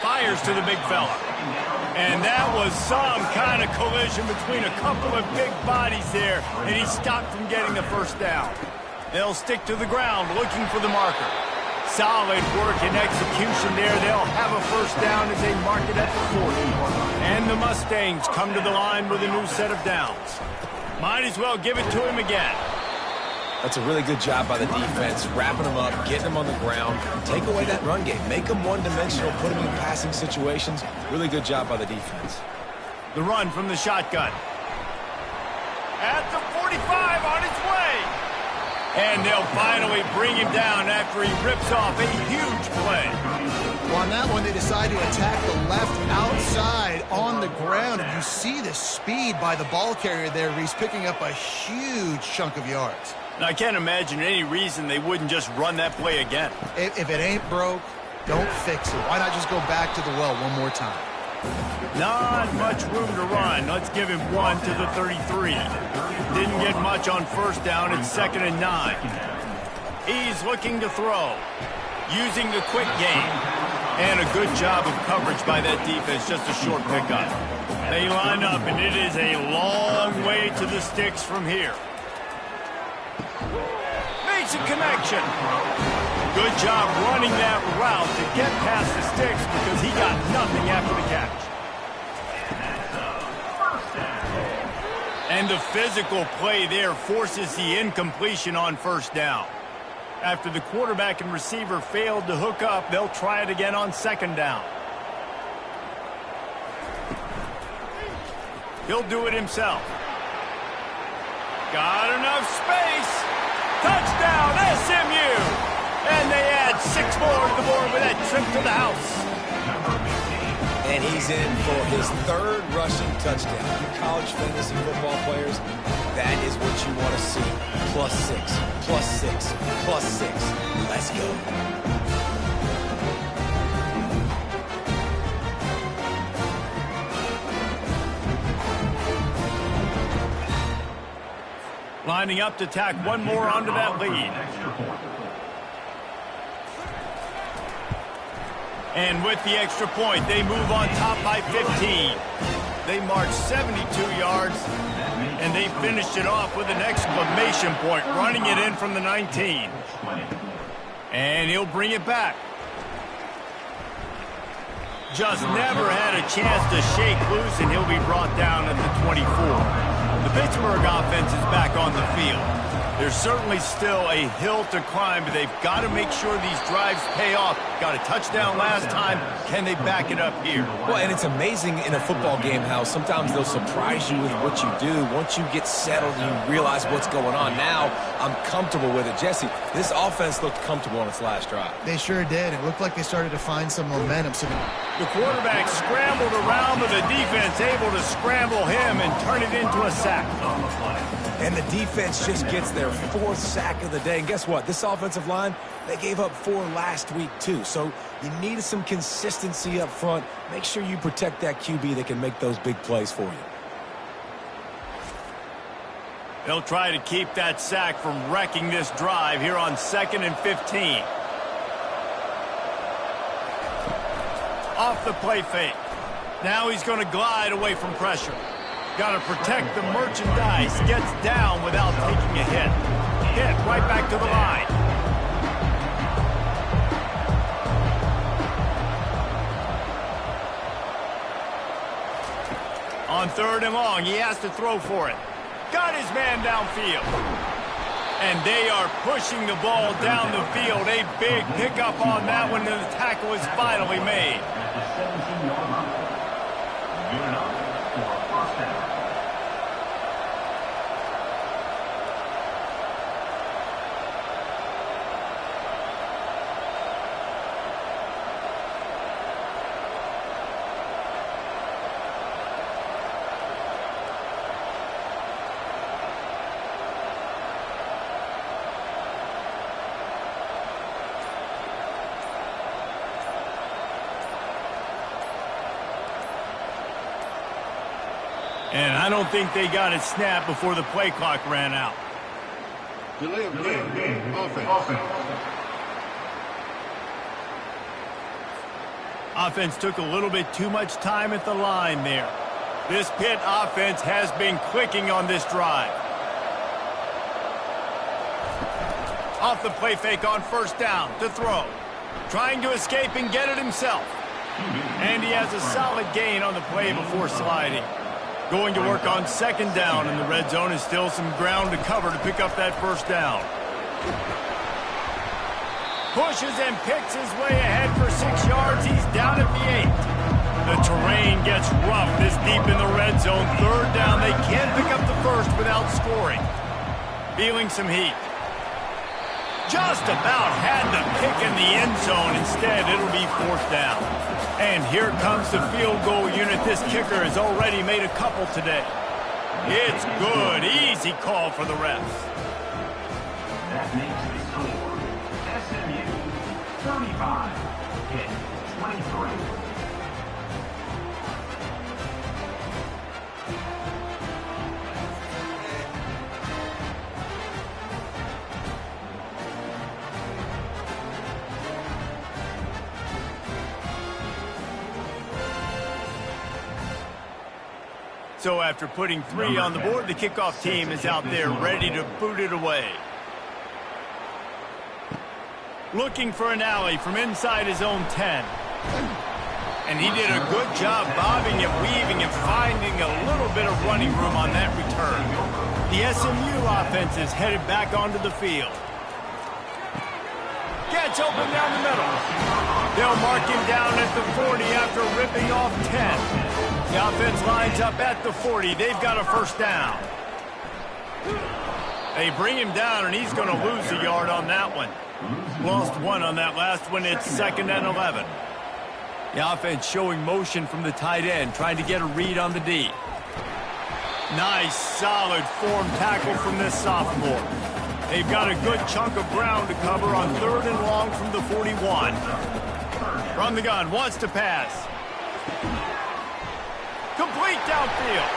Fires to the big fella. And that was some kind of collision between a couple of big bodies there, and he stopped from getting the first down. They'll stick to the ground looking for the marker. Solid work and execution there. They'll have a first down as they mark it at the 40. And the Mustangs come to the line with a new set of downs. Might as well give it to him again. That's a really good job by the defense, wrapping them up, getting them on the ground. Take away that run game. Make them one-dimensional, put them in passing situations. Really good job by the defense. The run from the shotgun. At the 45 on its way. And they'll finally bring him down after he rips off a huge play. Well, on that one, they decide to attack the left outside on the ground. And you see the speed by the ball carrier there. He's picking up a huge chunk of yards. And I can't imagine any reason they wouldn't just run that play again. If it ain't broke, don't fix it. Why not just go back to the well one more time? Not much room to run. Let's give him one to the 33. Didn't get much on first down. It's 2nd and 9. He's looking to throw. Using the quick game. And a good job of coverage by that defense. Just a short pickup. They line up, and it is a long way to the sticks from here. Makes a connection. Good job running that route to get past the sticks because he got nothing after the catch. And the physical play there forces the incompletion on first down. After the quarterback and receiver failed to hook up, they'll try it again on second down. He'll do it himself. Got enough space. Touchdown, SMU! And they add 6 more to the board with that trip to the house. And he's in for his 3rd rushing touchdown. You college fantasy football players, that is what you want to see. +6, +6, +6. Let's go. Lining up to tack one more onto that lead. And with the extra point, they move on top by 15. They march 72 yards, and they finished it off with an exclamation point, running it in from the 19. And he'll bring it back. Just never had a chance to shake loose, and he'll be brought down at the 24. The Pittsburgh offense is back on the field. There's certainly still a hill to climb, but they've got to make sure these drives pay off. Got a touchdown last time. Can they back it up here? Well, and it's amazing in a football game how sometimes they'll surprise you with what you do. Once you get settled and you realize what's going on, now I'm comfortable with it. Jesse, this offense looked comfortable on its last drive. They sure did. It looked like they started to find some momentum. So the quarterback scrambled around, but the defense able to scramble him and turn it into a sack. And the defense just gets their 4th sack of the day. And guess what? This offensive line, they gave up 4 last week too. So you need some consistency up front. Make sure you protect that QB that can make those big plays for you. They'll try to keep that sack from wrecking this drive here on 2nd and 15. Off the play fake. Now he's going to glide away from pressure. Got to protect the merchandise. Gets down without taking a hit. Hit right back to the line. On 3rd and long, he has to throw for it. Got his man downfield. And they are pushing the ball down the field. A big pickup on that one, and the tackle is finally made. At the 17-yard line. Good enough for a first down. And I don't think they got it snapped before the play clock ran out. Delay of game. Offense. Offense took a little bit too much time at the line there. This Pitt offense has been clicking on this drive. Off the play fake on 1st down to throw. Trying to escape and get it himself. And he has a solid gain on the play before sliding. Going to work on 2nd down, and the red zone is still some ground to cover to pick up that 1st down. Pushes and picks his way ahead for 6 yards. He's down at the 8. The terrain gets rough this deep in the red zone. 3rd down, they can't pick up the 1st without scoring. Feeling some heat. Just about had the pick in the end zone. Instead, it'll be 4th down. And here comes the field goal unit. This kicker has already made a couple today. It's good. Easy call for the refs. That makes the score SMU 35, Pitt 23. So after putting 3 on the board, the kickoff team is out there ready to boot it away. Looking for an alley from inside his own 10. And he did a good job bobbing and weaving and finding a little bit of running room on that return. The SMU offense is headed back onto the field. Gets open down the middle. They'll mark him down at the 40 after ripping off 10. The offense lines up at the 40. They've got a 1st down. They bring him down, and he's going to lose a yard on that one. Lost 1 on that last one. It's 2nd and 11. The offense showing motion from the tight end, trying to get a read on the D. Nice, solid form tackle from this sophomore. They've got a good chunk of ground to cover on 3rd and long from the 41. From the gun, wants to pass. Complete downfield.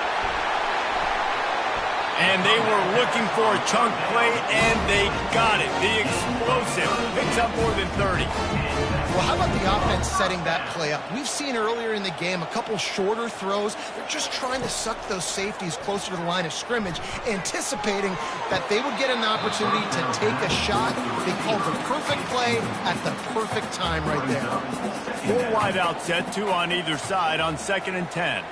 And they were looking for a chunk play, and they got it. The explosive picks up more than 30. Well, how about the offense setting that play up? We've seen earlier in the game a couple shorter throws. They're just trying to suck those safeties closer to the line of scrimmage, anticipating that they would get an opportunity to take a shot. They called the perfect play at the perfect time right there. 4 wide out set, 2 on either side on 2nd and 10.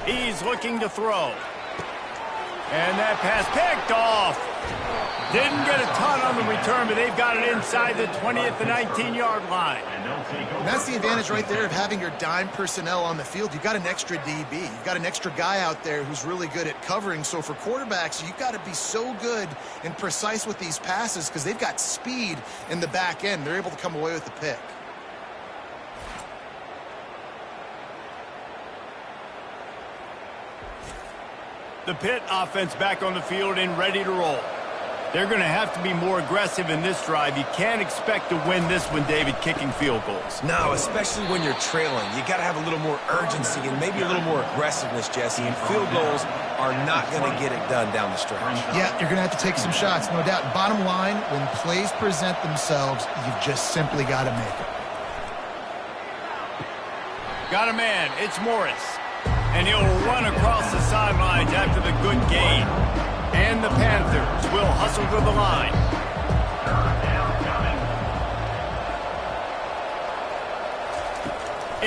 He's looking to throw. And that pass picked off. Didn't get a ton on the return, but they've got it inside the 20 at the 19-yard line. And that's the advantage right there of having your dime personnel on the field. You've got an extra DB. You've got an extra guy out there who's really good at covering. So for quarterbacks, you've got to be so good and precise with these passes because they've got speed in the back end. They're able to come away with the pick. The Pitt offense back on the field and ready to roll. They're going to have to be more aggressive in this drive. You can't expect to win this one, David, kicking field goals. No, especially when you're trailing. You got to have a little more urgency and maybe a little more aggressiveness, Jesse. And field goals are not going to get it done down the stretch. Yeah, you're going to have to take some shots, no doubt. Bottom line, when plays present themselves, you've just simply got to make it. Got a man. It's Morris. And he'll run across the sidelines after the good gain. And the Panthers will hustle to the line.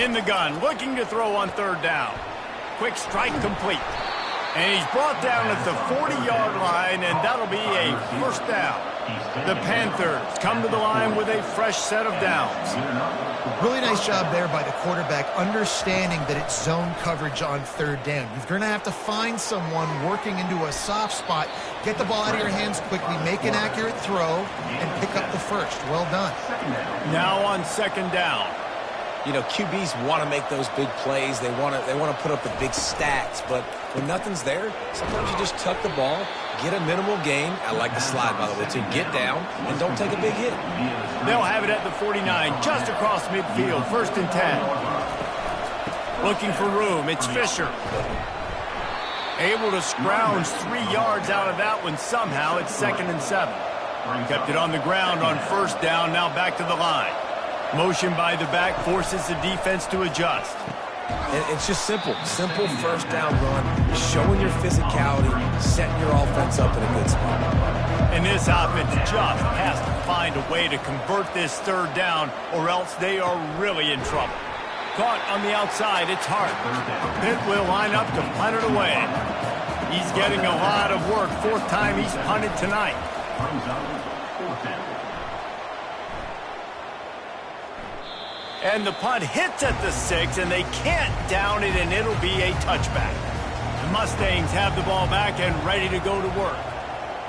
In the gun, looking to throw on third down. Quick strike complete. And he's brought down at the 40-yard line, and that'll be a first down. The Panthers come to the line with a fresh set of downs. Really nice job there by the quarterback, understanding that it's zone coverage on third down. You're going to have to find someone working into a soft spot, get the ball out of your hands quickly, make an accurate throw, and pick up the first. Well done. Now on second down. You know, QBs want to make those big plays. They want to put up the big stats. But when nothing's there, sometimes you just tuck the ball, get a minimal gain. I like the slide, by the way, to get down and don't take a big hit. They'll have it at the 49, just across midfield, 1st and 10. Looking for room, it's Fisher. Able to scrounge 3 yards out of that one somehow. It's 2nd and 7. Kept it on the ground on first down, now back to the line. Motion by the back forces the defense to adjust. And it's just simple first down run, showing your physicality, setting your offense up in a good spot. And this offense just has to find a way to convert this third down, or else they are really in trouble. Caught on the outside, it's Hart. Pitt will line up to punt it away. He's getting a lot of work. 4th time he's punted tonight. And the punt hits at the 6, and they can't down it, and it'll be a touchback. The Mustangs have the ball back and ready to go to work.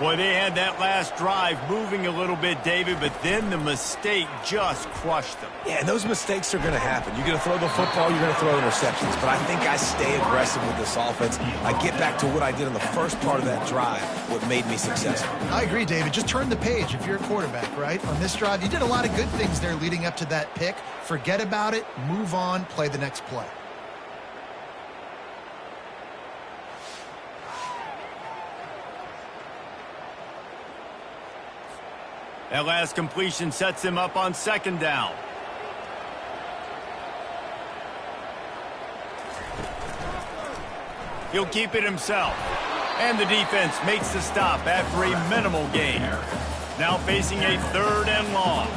Boy, they had that last drive moving a little bit, David, but then the mistake just crushed them. Yeah, and those mistakes are going to happen. You're going to throw the football, you're going to throw interceptions. But I think I stay aggressive with this offense. I get back to what I did in the first part of that drive, what made me successful. I agree, David. Just turn the page if you're a quarterback, right? On this drive, you did a lot of good things there leading up to that pick. Forget about it, move on, play the next play. That last completion sets him up on second down. He'll keep it himself. And the defense makes the stop after a minimal gain. Now facing a 3rd and long.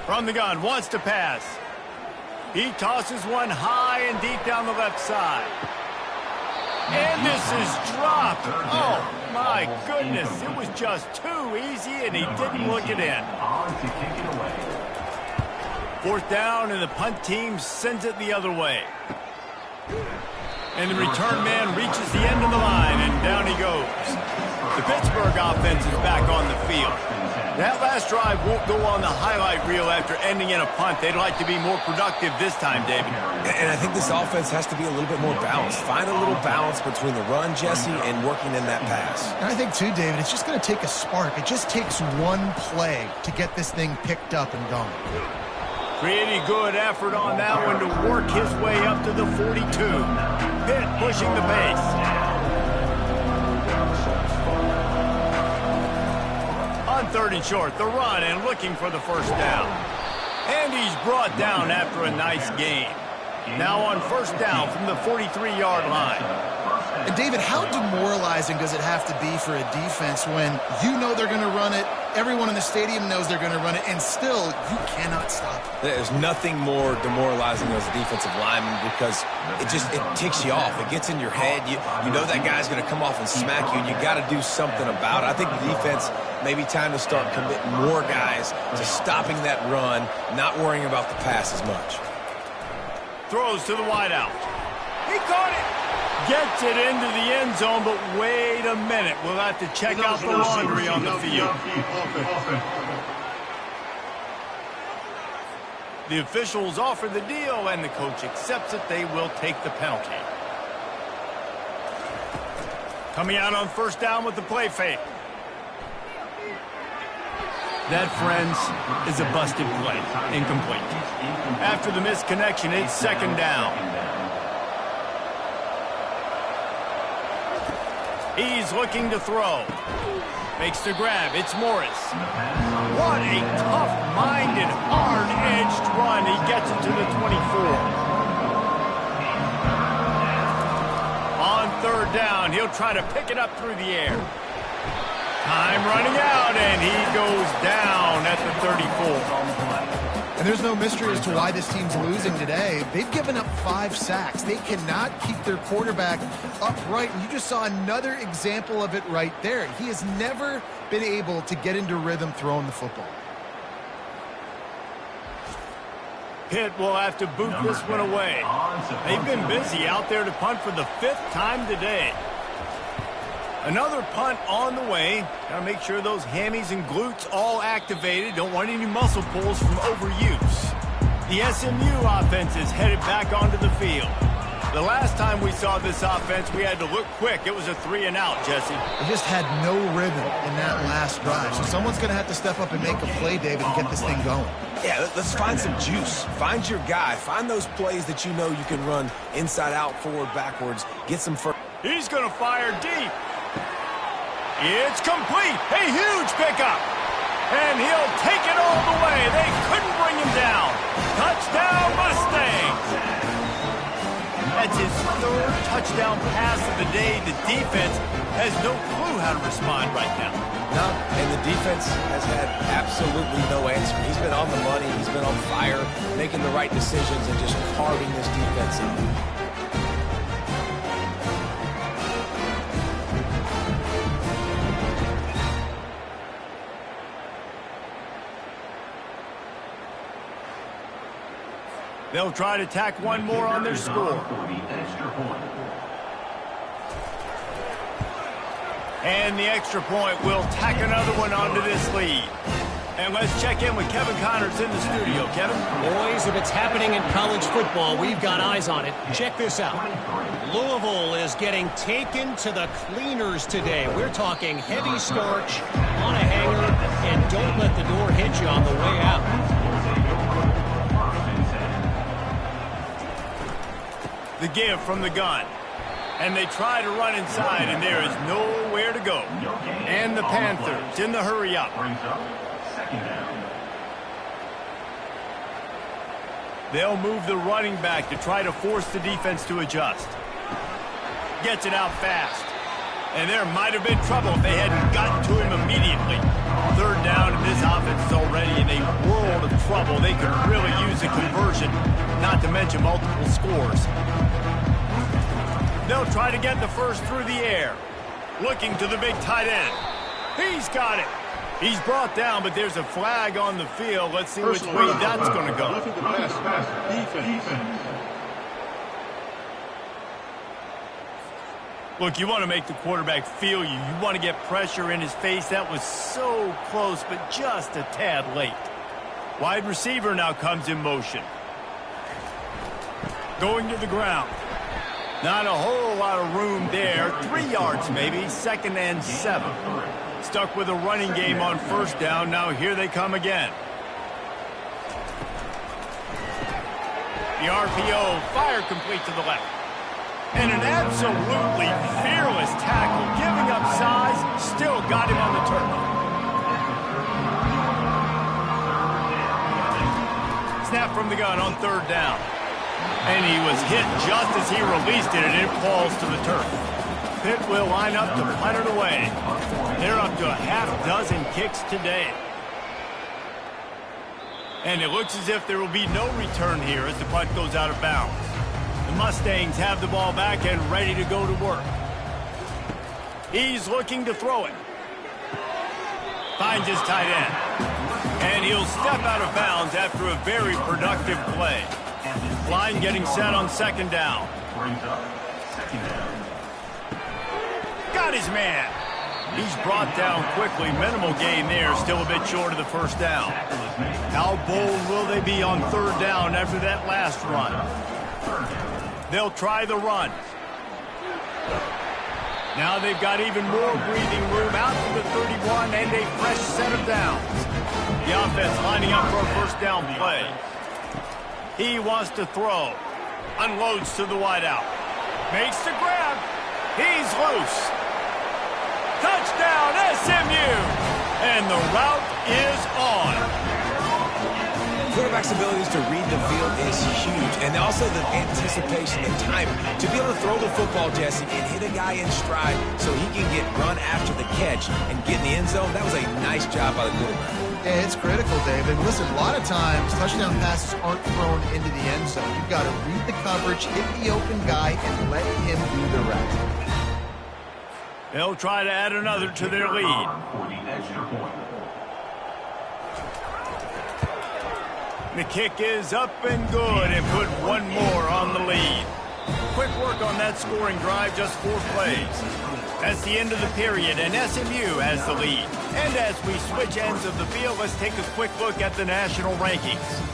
From the gun, wants to pass. He tosses one high and deep down the left side. And this is dropped. Oh, my goodness. It was just too easy, and he didn't look it in. 4th down, and the punt team sends it the other way. And the return man reaches the end of the line, and down he goes. The Pittsburgh offense is back on the field. That last drive won't go on the highlight reel after ending in a punt. They'd like to be more productive this time, David. And I think this offense has to be a little bit more balanced. Find a little balance between the run, Jesse, and working in that pass. And I think, too, David, it's just going to take a spark. It just takes one play to get this thing picked up and going. Pretty good effort on that one to work his way up to the 42. Pitt pushing the pace. On 3rd and short, the run and looking for the first down. And he's brought down after a nice gain. Now on 1st down from the 43-yard line. And David, how demoralizing does it have to be for a defense when you know they're going to run it, everyone in the stadium knows they're going to run it, and still you cannot stop it? There's nothing more demoralizing as a defensive lineman because it ticks you off. It gets in your head. You know that guy's going to come off and smack you, and you got to do something about it. I think the defense may be time to start committing more guys to stopping that run, not worrying about the pass as much. Throws to the wideout. He caught it. Gets it into the end zone, but wait a minute. We'll have to check out the laundry on the field. The officials offer the deal, and the coach accepts it. They will take the penalty. Coming out on first down with the play fake. That, friends, is a busted play. Incomplete. After the missed connection, it's second down. He's looking to throw. Makes the grab. It's Morris. What a tough-minded, hard-edged run. He gets it to the 24. On third down, he'll try to pick it up through the air. Time running out, and he goes down at the 34. And there's no mystery as to why this team's losing today. They've given up 5 sacks. They cannot keep their quarterback upright. And you just saw another example of it right there. He has never been able to get into rhythm throwing the football. Pitt will have to boot this one away. They've been busy out there to punt for the 5th time today. Another punt on the way. Got to make sure those hammies and glutes all activated. Don't want any muscle pulls from overuse. The SMU offense is headed back onto the field. The last time we saw this offense, we had to look quick. It was a 3-and-out, Jesse. They just had no rhythm in that last drive. So someone's going to have to step up and make a play, David, and get this thing going. Yeah, let's find some juice. Find your guy. Find those plays that you know you can run inside out, forward, backwards. Get some first. He's going to fire deep. It's complete. A huge pickup. And he'll take it all the way. They couldn't bring him down. Touchdown, Mustangs. That's his 3rd touchdown pass of the day. The defense has no clue how to respond right now. No, and the defense has had absolutely no answer. He's been on the money. He's been on fire, making the right decisions and just carving this defense up. They'll try to tack one more on their score. And the extra point will tack another one onto this lead. And let's check in with Kevin Connors in the studio. Kevin? Boys, if it's happening in college football, we've got eyes on it. Check this out. Louisville is getting taken to the cleaners today. We're talking heavy starch on a hanger, and don't let the door hit you on the way out. The give from the gun. And they try to run inside, and there is nowhere to go. And the Panthers in the hurry-up. They'll move the running back to try to force the defense to adjust. Gets it out fast. And there might have been trouble if they hadn't gotten to him immediately. Third down, and this offense is already in a world of trouble. They could really use a conversion, not to mention multiple scores. They'll try to get the first through the air. Looking to the big tight end. He's got it. He's brought down, but there's a flag on the field. Let's see which way that's going to go. Look, you want to make the quarterback feel you. You want to get pressure in his face. That was so close, but just a tad late. Wide receiver now comes in motion. Going to the ground. Not a whole lot of room there. 3 yards maybe. 2nd and 7. Stuck with a running game on first down. Now here they come again. The RPO, fire complete to the left. And an absolutely fearless tackle. Giving up size, still got him on the turf. Snap from the gun on third down. And he was hit just as he released it, and it falls to the turf. Pitt will line up to punt it away. They're up to a half dozen kicks today. And it looks as if there will be no return here as the punt goes out of bounds. The Mustangs have the ball back and ready to go to work. He's looking to throw it. Finds his tight end. And he'll step out of bounds after a very productive play. Line getting set on second down. Got his man. He's brought down quickly. Minimal gain there. Still a bit short of the first down. How bold will they be on third down after that last run? They'll try the run. Now they've got even more breathing room out to the 31 and a fresh set of downs. The offense lining up for a first down play. He wants to throw. Unloads to the wideout. Makes the grab. He's loose. Touchdown, SMU! And the route is on. Quarterback's abilities to read the field is huge, and also the anticipation and timing. To be able to throw the football, Jesse, and hit a guy in stride so he can get run after the catch and get in the end zone, that was a nice job by the quarterback. Yeah, it's critical, David. Listen, a lot of times touchdown passes aren't thrown into the end zone. You've got to read the coverage, hit the open guy, and let him do the rest. They'll try to add another to their lead. The kick is up and good and put one more on the lead. Quick work on that scoring drive, just 4 plays. That's the end of the period, and SMU has the lead. And as we switch ends of the field, let's take a quick look at the national rankings.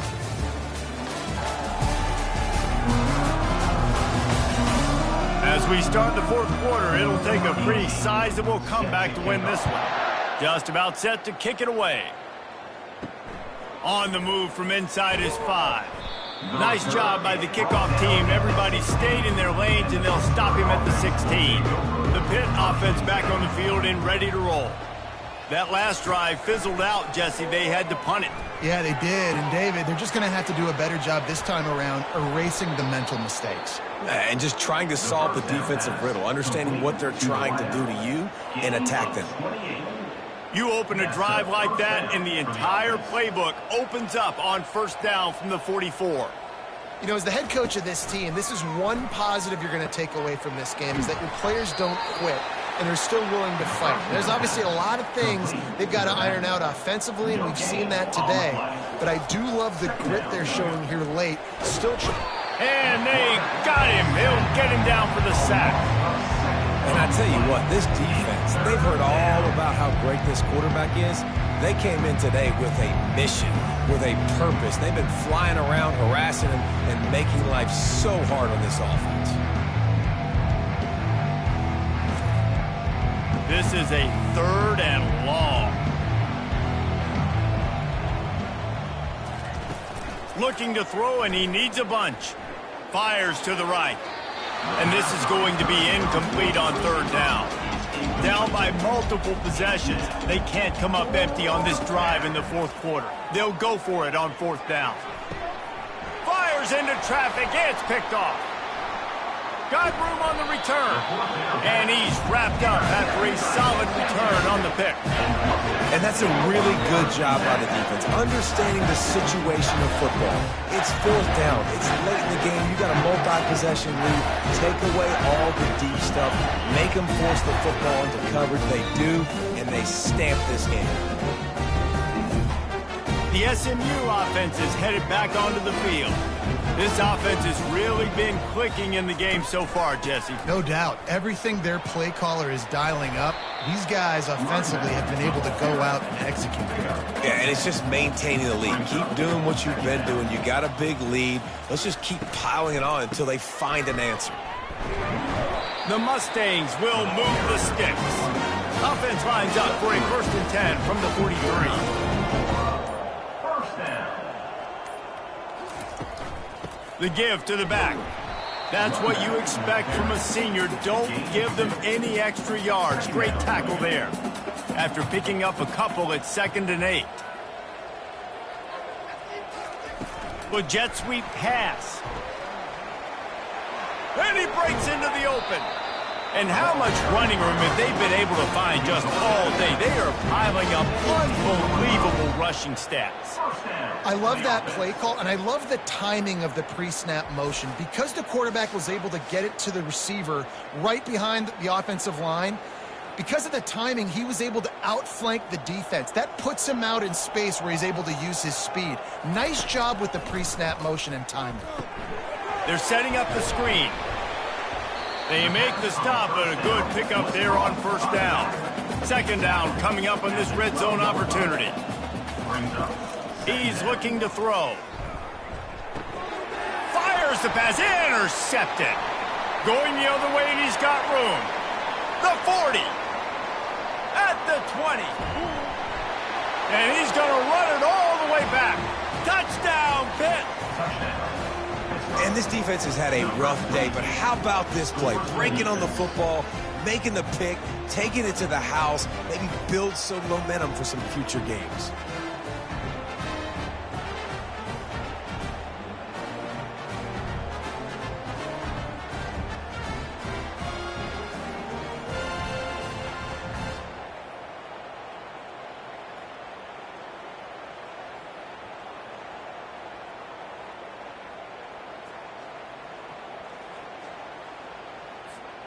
As we start the fourth quarter, it'll take a pretty sizable comeback to win this one. Just about set to kick it away. On the move from inside his 5. Nice job by the kickoff team. Everybody stayed in their lanes, and they'll stop him at the 16. The Pitt offense back on the field and ready to roll. That last drive fizzled out, Jesse. They had to punt it. Yeah, they did. And, David, they're just going to have to do a better job this time around erasing the mental mistakes. And just trying to solve the defensive riddle, understanding what they're trying to do to you and attack them. You open a drive like that, and the entire playbook opens up on first down from the 44. You know, as the head coach of this team, this is one positive you're going to take away from this game, is that your players don't quit and are still willing to fight. There's obviously a lot of things they've got to iron out offensively, and we've seen that today. But I do love the grit they're showing here late. And they got him. He'll get him down for the sack. And I tell you what, this defense, they've heard all about how great this quarterback is. They came in today with a mission, with a purpose. They've been flying around, harassing him, and making life so hard on this offense. This is a 3rd and long. Looking to throw, and he needs a bunch. Fires to the right. And this is going to be incomplete on 3rd down. Down by multiple possessions. They can't come up empty on this drive in the 4th quarter. They'll go for it on 4th down. Fires into traffic. It's picked off. Got room on the return. And he's wrapped up after a solid return on the pick. And that's a really good job by the defense, understanding the situation of football. It's 4th down. It's late in the game. You got a multi-possession lead. Take away all the deep stuff. Make them force the football into coverage. They do, and they stamp this game. The SMU offense is headed back onto the field. This offense has really been clicking in the game so far, Jesse. No doubt. Everything their play caller is dialing up, these guys offensively have been able to go out and execute. Yeah, and it's just maintaining the lead. Keep doing what you've been doing. You got a big lead. Let's just keep piling it on until they find an answer. The Mustangs will move the sticks. Offense lines up for a 1st and 10 from the 43. The give to the back. That's what you expect from a senior. Don't give them any extra yards. Great tackle there. After picking up a couple, it's 2nd and 8. With jet sweep pass. And he breaks into the open. And how much running room have they been able to find just all day? They are piling up unbelievable rushing stats. I love that play call, and I love the timing of the pre-snap motion. Because the quarterback was able to get it to the receiver right behind the offensive line, because of the timing, he was able to outflank the defense. That puts him out in space where he's able to use his speed. Nice job with the pre-snap motion and timing. They're setting up the screen. They make the stop, but a good pickup there on first down. Second down coming up on this red zone opportunity. He's looking to throw. Fires the pass, intercepted. Going the other way, and he's got room. The 40. At the 20. And he's going to run it all the way back. Touchdown, Pitt. And this defense has had a rough day, but how about this play? Breaking on the football, making the pick, taking it to the house, maybe build some momentum for some future games.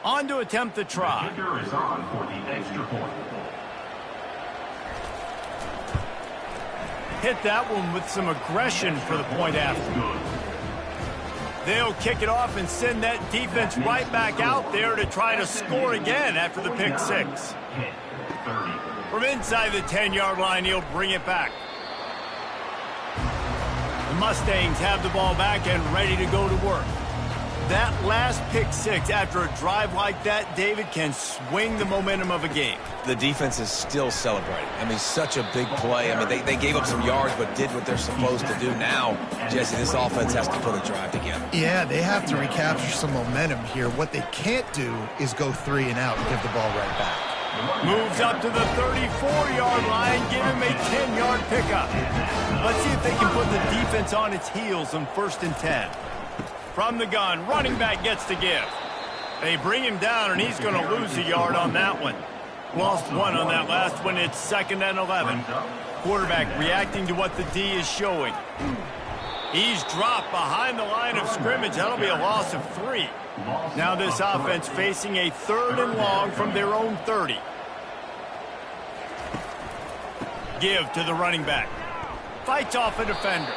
On to attempt the try. Kicker is on for the extra point. Hit that one with some aggression for the point after. They'll kick it off and send that defense right back out there to try to score again after the pick six. From inside the 10-yard line, he'll bring it back. The Mustangs have the ball back and ready to go to work. That last pick six after a drive like that, David, can swing the momentum of a game. The defense is still celebrating. I mean, such a big play. I mean, they gave up some yards but did what they're supposed to do. Now, Jesse, this offense has to put a drive together. Yeah, they have to recapture some momentum here. What they can't do is go 3 and out and give the ball right back. Moves up to the 34-yard line, give him a 10-yard pickup. Let's see if they can put the defense on its heels on 1st and 10. From the gun, running back gets the give. They bring him down, and he's going to lose a yard on that one. Lost one on that last one. It's 2nd and 11. Quarterback reacting to what the D is showing. He's dropped behind the line of scrimmage. That'll be a loss of 3. Now this offense facing a 3rd and long from their own 30. Give to the running back. Fights off a defender.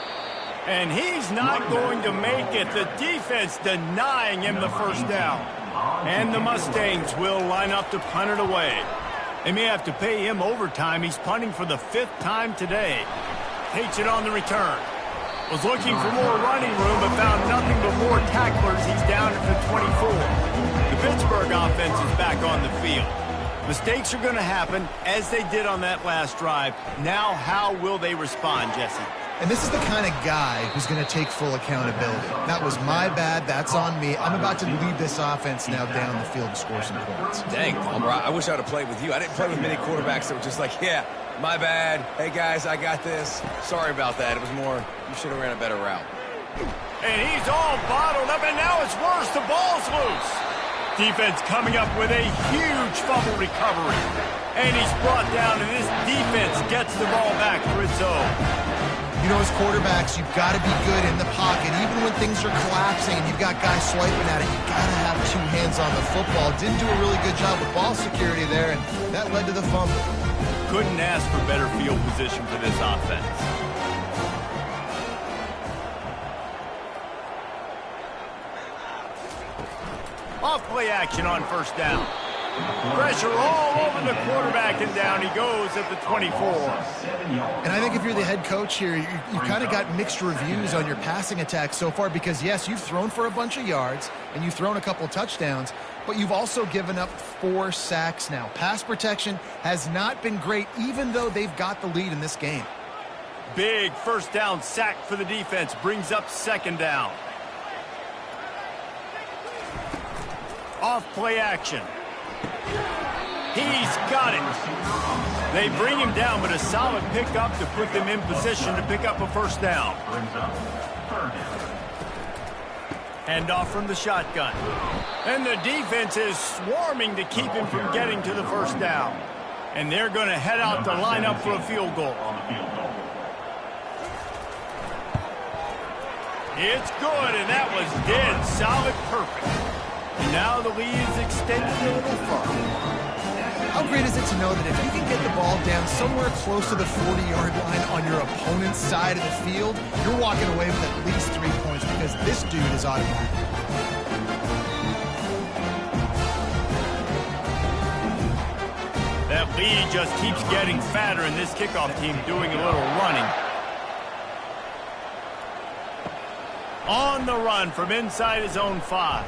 And he's not going to make it. The defense denying him the first down. And the Mustangs will line up to punt it away. They may have to pay him overtime. He's punting for the 5th time today. Takes it on the return. Was looking for more running room, but found nothing but more tacklers. He's down at the 24. The Pittsburgh offense is back on the field. Mistakes are going to happen, as they did on that last drive. Now, how will they respond, Jesse? And this is the kind of guy who's going to take full accountability. That was my bad. That's on me. I'm about to lead this offense now down the field and score some points. Dang, Palmer, I wish I would have played with you. I didn't play with many quarterbacks that were just like, yeah, my bad. Hey, guys, I got this. Sorry about that. It was more, you should have ran a better route. And he's all bottled up, and now it's worse. The ball's loose. Defense coming up with a huge fumble recovery. And he's brought down, and this defense gets the ball back for its own. You know, as quarterbacks, you've got to be good in the pocket. Even when things are collapsing and you've got guys swiping at it, you've got to have 2 hands on the football. Didn't do a really good job with ball security there, and that led to the fumble. Couldn't ask for better field position for this offense. Off play action on first down. Pressure all over the quarterback, and down he goes at the 24. And I think if you're the head coach here, you kind of got mixed reviews on your passing attack so far because, yes, you've thrown for a bunch of yards and you've thrown a couple touchdowns, but you've also given up 4 sacks now. Pass protection has not been great, even though they've got the lead in this game. Big first down sack for the defense brings up 2nd down. Off play action. He's got it. They bring him down, but a solid pickup to put them in position to pick up a first down. Hand off from the shotgun. And the defense is swarming to keep him from getting to the first down. And they're going to head out to line up for a field goal. It's good, and that was dead solid perfect. And now the lead is extended a little further. How great is it to know that if you can get the ball down somewhere close to the 40-yard line on your opponent's side of the field, you're walking away with at least 3 points because this dude is automatic. That lead just keeps getting fatter, and this kickoff team doing a little running. On the run from inside his own 5.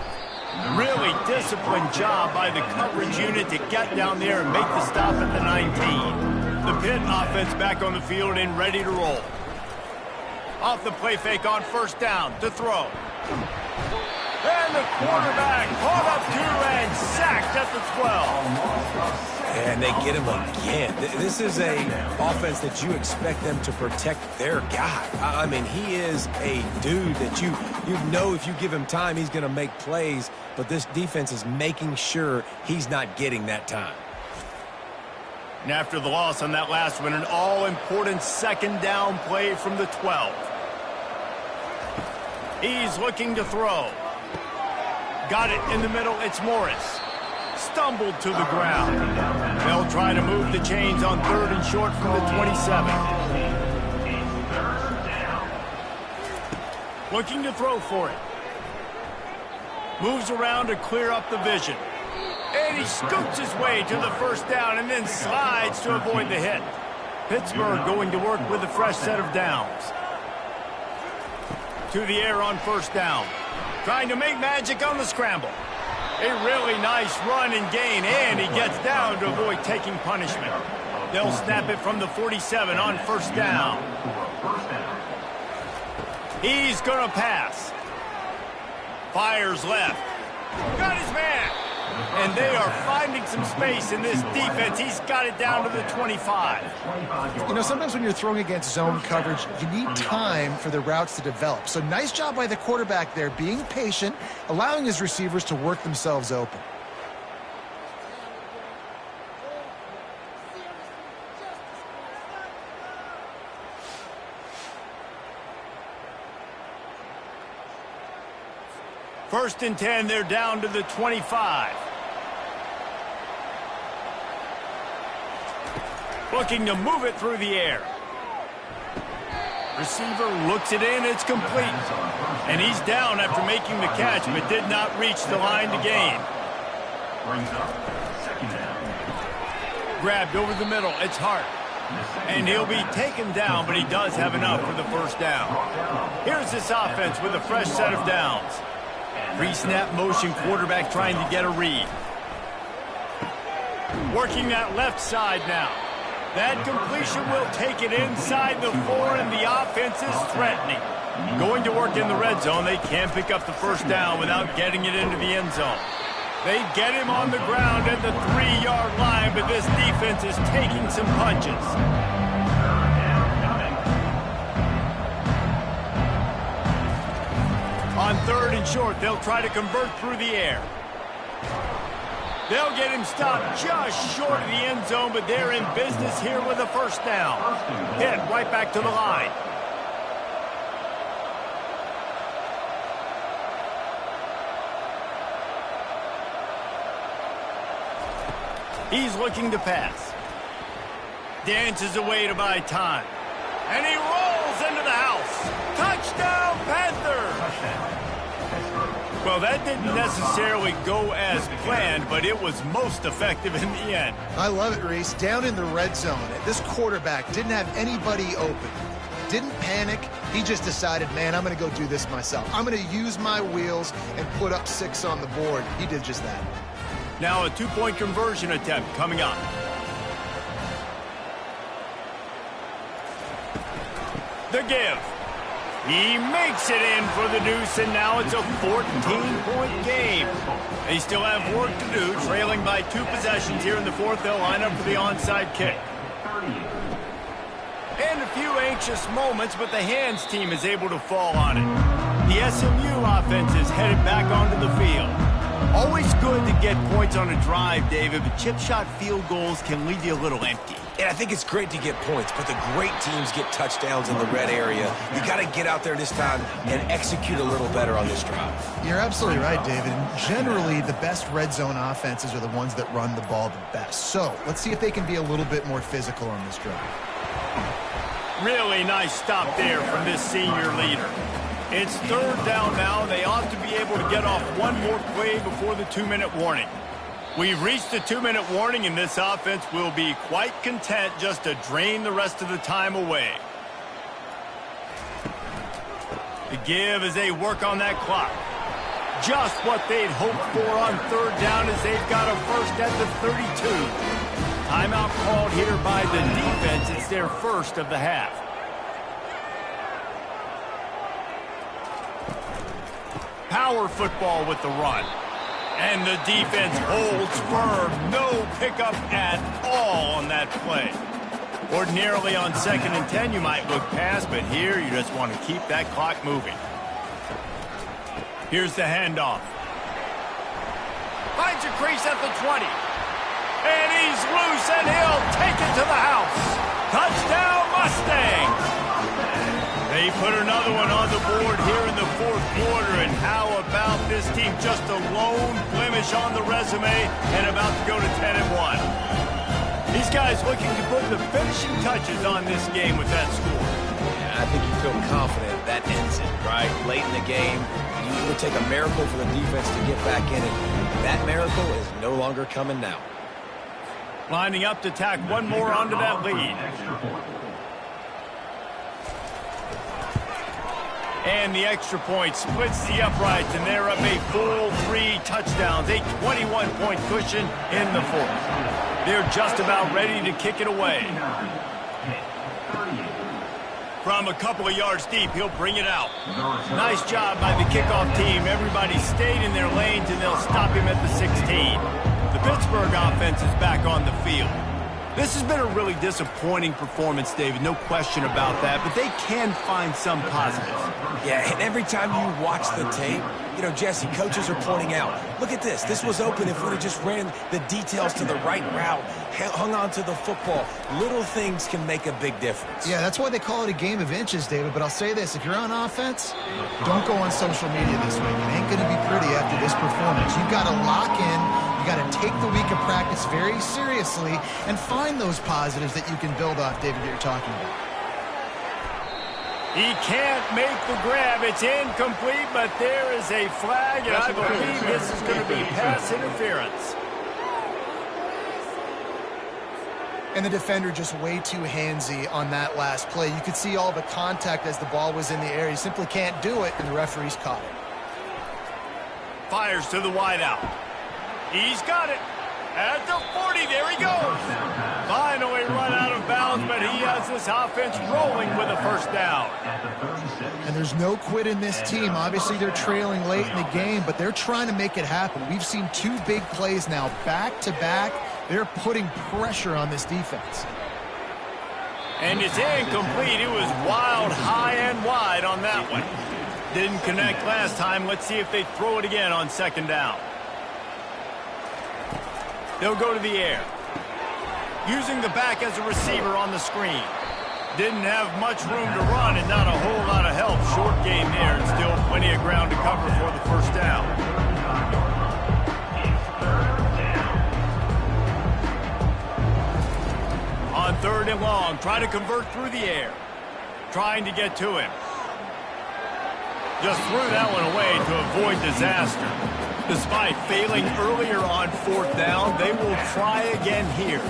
Really disciplined job by the coverage unit to get down there and make the stop at the 19. The Pitt offense back on the field and ready to roll. Off the play fake on first down to throw. And the quarterback caught up to and sacked at the 12. And they get him again. This is a offense that you expect them to protect their guy. I mean, he is a dude that you know if you give him time, he's going to make plays. But this defense is making sure he's not getting that time. And after the loss on that last one, an all-important second down play from the 12. He's looking to throw. Got it in the middle. It's Morris. Stumbled to the ground. They'll try to move the chains on 3rd and short from the 27. Looking to throw for it. Moves around to clear up the vision. And he scoots his way to the first down and then slides to avoid the hit. Pittsburgh going to work with a fresh set of downs. To the air on first down. Trying to make magic on the scramble. A really nice run and gain, and he gets down to avoid taking punishment. They'll snap it from the 47 on first down. He's going to pass. Fires left. Got his man. And they are finding some space in this defense. He's got it down to the 25. You know, sometimes when you're throwing against zone coverage, you need time for the routes to develop. So nice job by the quarterback there, being patient, allowing his receivers to work themselves open. First and 10, they're down to the 25. Looking to move it through the air. Receiver looks it in, it's complete. And he's down after making the catch, but did not reach the line to gain. Grabbed over the middle, it's Hart. And he'll be taken down, but he does have enough for the first down. Here's this offense with a fresh set of downs. Pre-snap motion, quarterback trying to get a read. Working that left side now. That completion will take it inside the 4, and the offense is threatening. Going to work in the red zone, they can't pick up the first down without getting it into the end zone. They get him on the ground at the 3-yard line, but this defense is taking some punches. On 3rd and short, they'll try to convert through the air. They'll get him stopped just short of the end zone, but they're in business here with a first down. Hit right back to the line. He's looking to pass. Dances away to buy time. And he rolls into the house. Touchdown, Panthers! Well, that didn't necessarily go as planned, but it was most effective in the end. I love it, Reese. Down in the red zone, this quarterback didn't have anybody open. Didn't panic. He just decided, man, I'm going to go do this myself. I'm going to use my wheels and put up 6 on the board. He did just that. Now a 2-point conversion attempt coming up. The give. He makes it in for the deuce, and now it's a 14-point game. They still have work to do, trailing by 2 possessions here in the 4th. They'll line up for the onside kick. And a few anxious moments, but the hands team is able to fall on it. the SMU offense is headed back onto the field. Always good to get points on a drive, David, but chip shot field goals can leave you a little empty. And I think it's great to get points, but the great teams get touchdowns in the red area. You got to get out there this time and execute a little better on this drive. You're absolutely right, David. And generally, the best red zone offenses are the ones that run the ball the best. So let's see if they can be a little bit more physical on this drive. Really nice stop there from this senior leader. It's third down now. They ought to be able to get off one more play before the 2-minute warning. We've reached the 2-minute warning, and this offense will be quite content just to drain the rest of the time away. The give as they work on that clock. Just what they'd hoped for on third down as they've got a first at the 32. Timeout called here by the defense. It's their first of the half. Power football with the run. And the defense holds firm. No pickup at all on that play. Ordinarily on 2nd and 10, you might look past, but here you just want to keep that clock moving. Here's the handoff. Finds a crease at the 20. And he's loose, and he'll take it to the house. Touchdown, Mustangs! They put another one on the board here in the fourth quarter, and how about this team just a lone blemish on the resume and about to go to 10-1. These guys looking to put the finishing touches on this game with that score. Yeah, I think you feel confident that ends it, right? Late in the game, it would take a miracle for the defense to get back in it. That miracle is no longer coming now. Lining up to tack one more onto that lead. And the extra point splits the uprights, and they're up a full 3 touchdowns, a 21-point cushion in the fourth. They're just about ready to kick it away. From a couple of yards deep, he'll bring it out. Nice job by the kickoff team. Everybody stayed in their lanes, and they'll stop him at the 16. The Pittsburgh offense is back on the field. This has been a really disappointing performance, David, no question about that, but they can find some positives. Yeah, and every time you watch the tape, you know, Jesse, coaches are pointing out, look at this. This was open if we'd have just ran the details to the right route, hung on to the football. Little things can make a big difference. Yeah, that's why they call it a game of inches, David. But I'll say this, if you're on offense, don't go on social media this week. It ain't going to be pretty after this performance. You've got to lock in. You got to take the week of practice very seriously and find those positives that you can build off, David, that you're talking about. He can't make the grab. It's incomplete, but there is a flag, and I believe this is going to be pass interference. And the defender just way too handsy on that last play. You could see all the contact as the ball was in the air. He simply can't do it, and the referee's caught it. Fires to the wideout. He's got it. At the 40, there he goes. Finally run out of bounds, but he has this offense rolling with a first down. And there's no quit in this team. Obviously, they're trailing late in the game, but they're trying to make it happen. We've seen 2 big plays now, back-to-back. They're putting pressure on this defense. And it's incomplete. It was wild, high and wide on that one. Didn't connect last time. Let's see if they throw it again on 2nd down. They'll go to the air. Using the back as a receiver on the screen. Didn't have much room to run and not a whole lot of help. Short game there and still plenty of ground to cover for the first down. On 3rd and long, try to convert through the air. Trying to get to him. Just threw that one away to avoid disaster. Despite failing earlier on 4th down, they will try again here.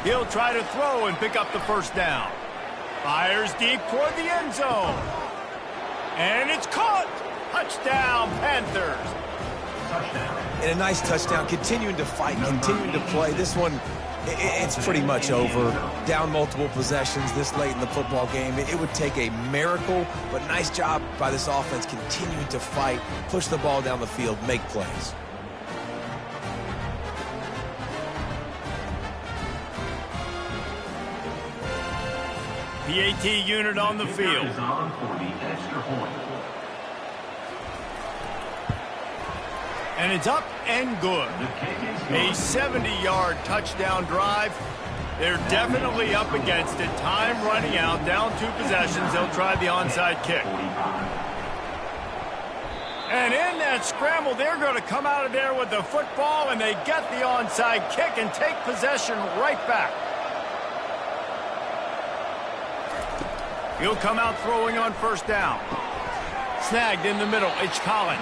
He'll try to throw and pick up the first down. Fires deep toward the end zone. And it's caught. Touchdown, Panthers. And a nice touchdown, continuing to fight, continuing to play. This one, it's pretty much over. Down multiple possessions this late in the football game. It would take a miracle, but nice job by this offense continuing to fight, push the ball down the field, make plays. PAT unit on the field. Is on for the extra point. And it's up and good. The kick is A good. 70-yard touchdown drive. They're definitely up against it. Time running out, down 2 possessions. They'll try the onside kick. 45. And in that scramble, they're going to come out of there with the football, and they get the onside kick and take possession right back. He'll come out throwing on first down. Snagged in the middle. It's Collins.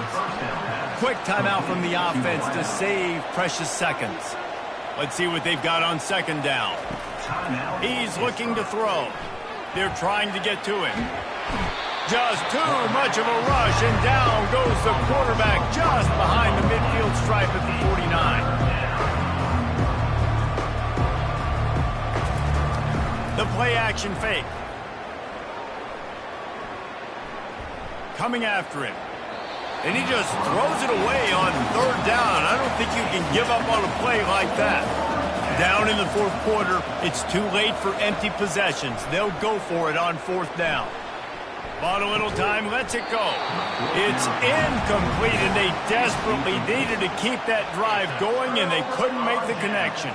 Quick timeout from the offense to save precious seconds. Let's see what they've got on second down. He's looking to throw. They're trying to get to him. Just too much of a rush, and down goes the quarterback just behind the midfield stripe at the 49. The play-action fake. Coming after him. And he just throws it away on third down. I don't think you can give up on a play like that. Down in the fourth quarter, it's too late for empty possessions. They'll go for it on fourth down. Bought a little time, lets it go. It's incomplete, and they desperately needed to keep that drive going, and they couldn't make the connection.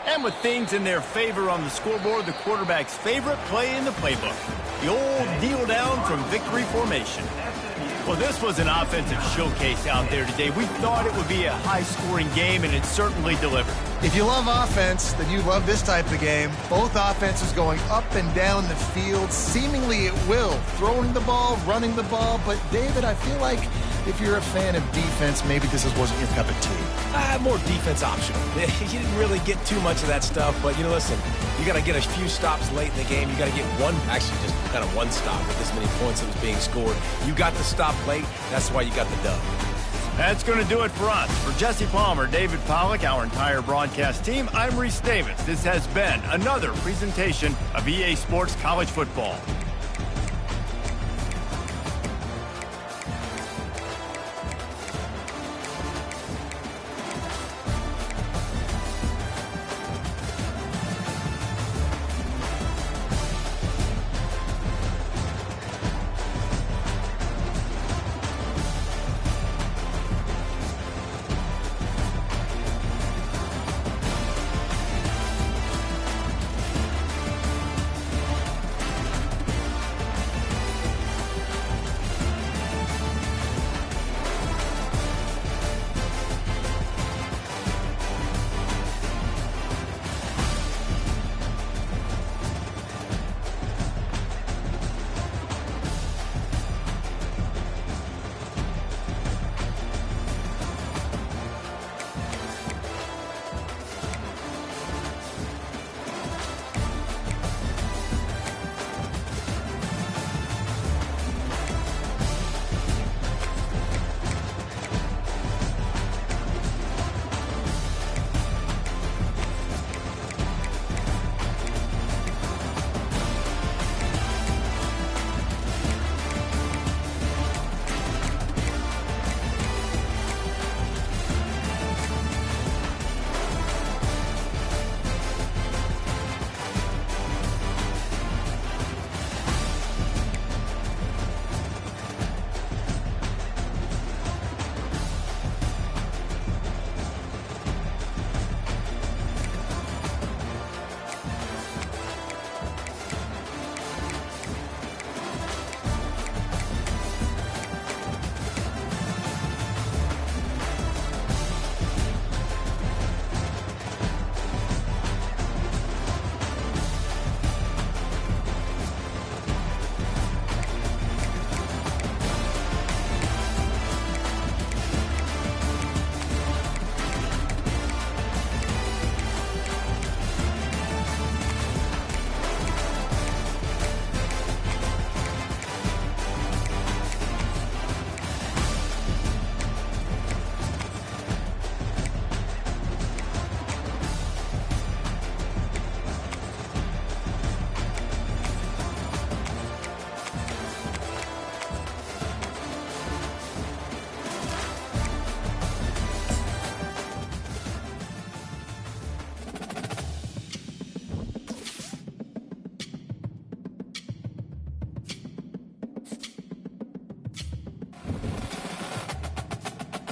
And with things in their favor on the scoreboard, the quarterback's favorite play in the playbook. The old kneel down from victory formation. Well, this was an offensive showcase out there today. We thought it would be a high-scoring game, and it certainly delivered. If you love offense, then you love this type of game. Both offenses going up and down the field, seemingly at will, throwing the ball, running the ball. But, David, I feel like if you're a fan of defense, maybe this wasn't your cup of tea. More defense optional. You didn't really get too much of that stuff, but, listen, you got to get a few stops late in the game. You got to get actually just kind of one stop with this many points that was being scored. You got the stop late. That's why you got the dub. That's going to do it for us. For Jesse Palmer, David Pollack, our entire broadcast team, I'm Reese Davis. This has been another presentation of EA Sports College Football.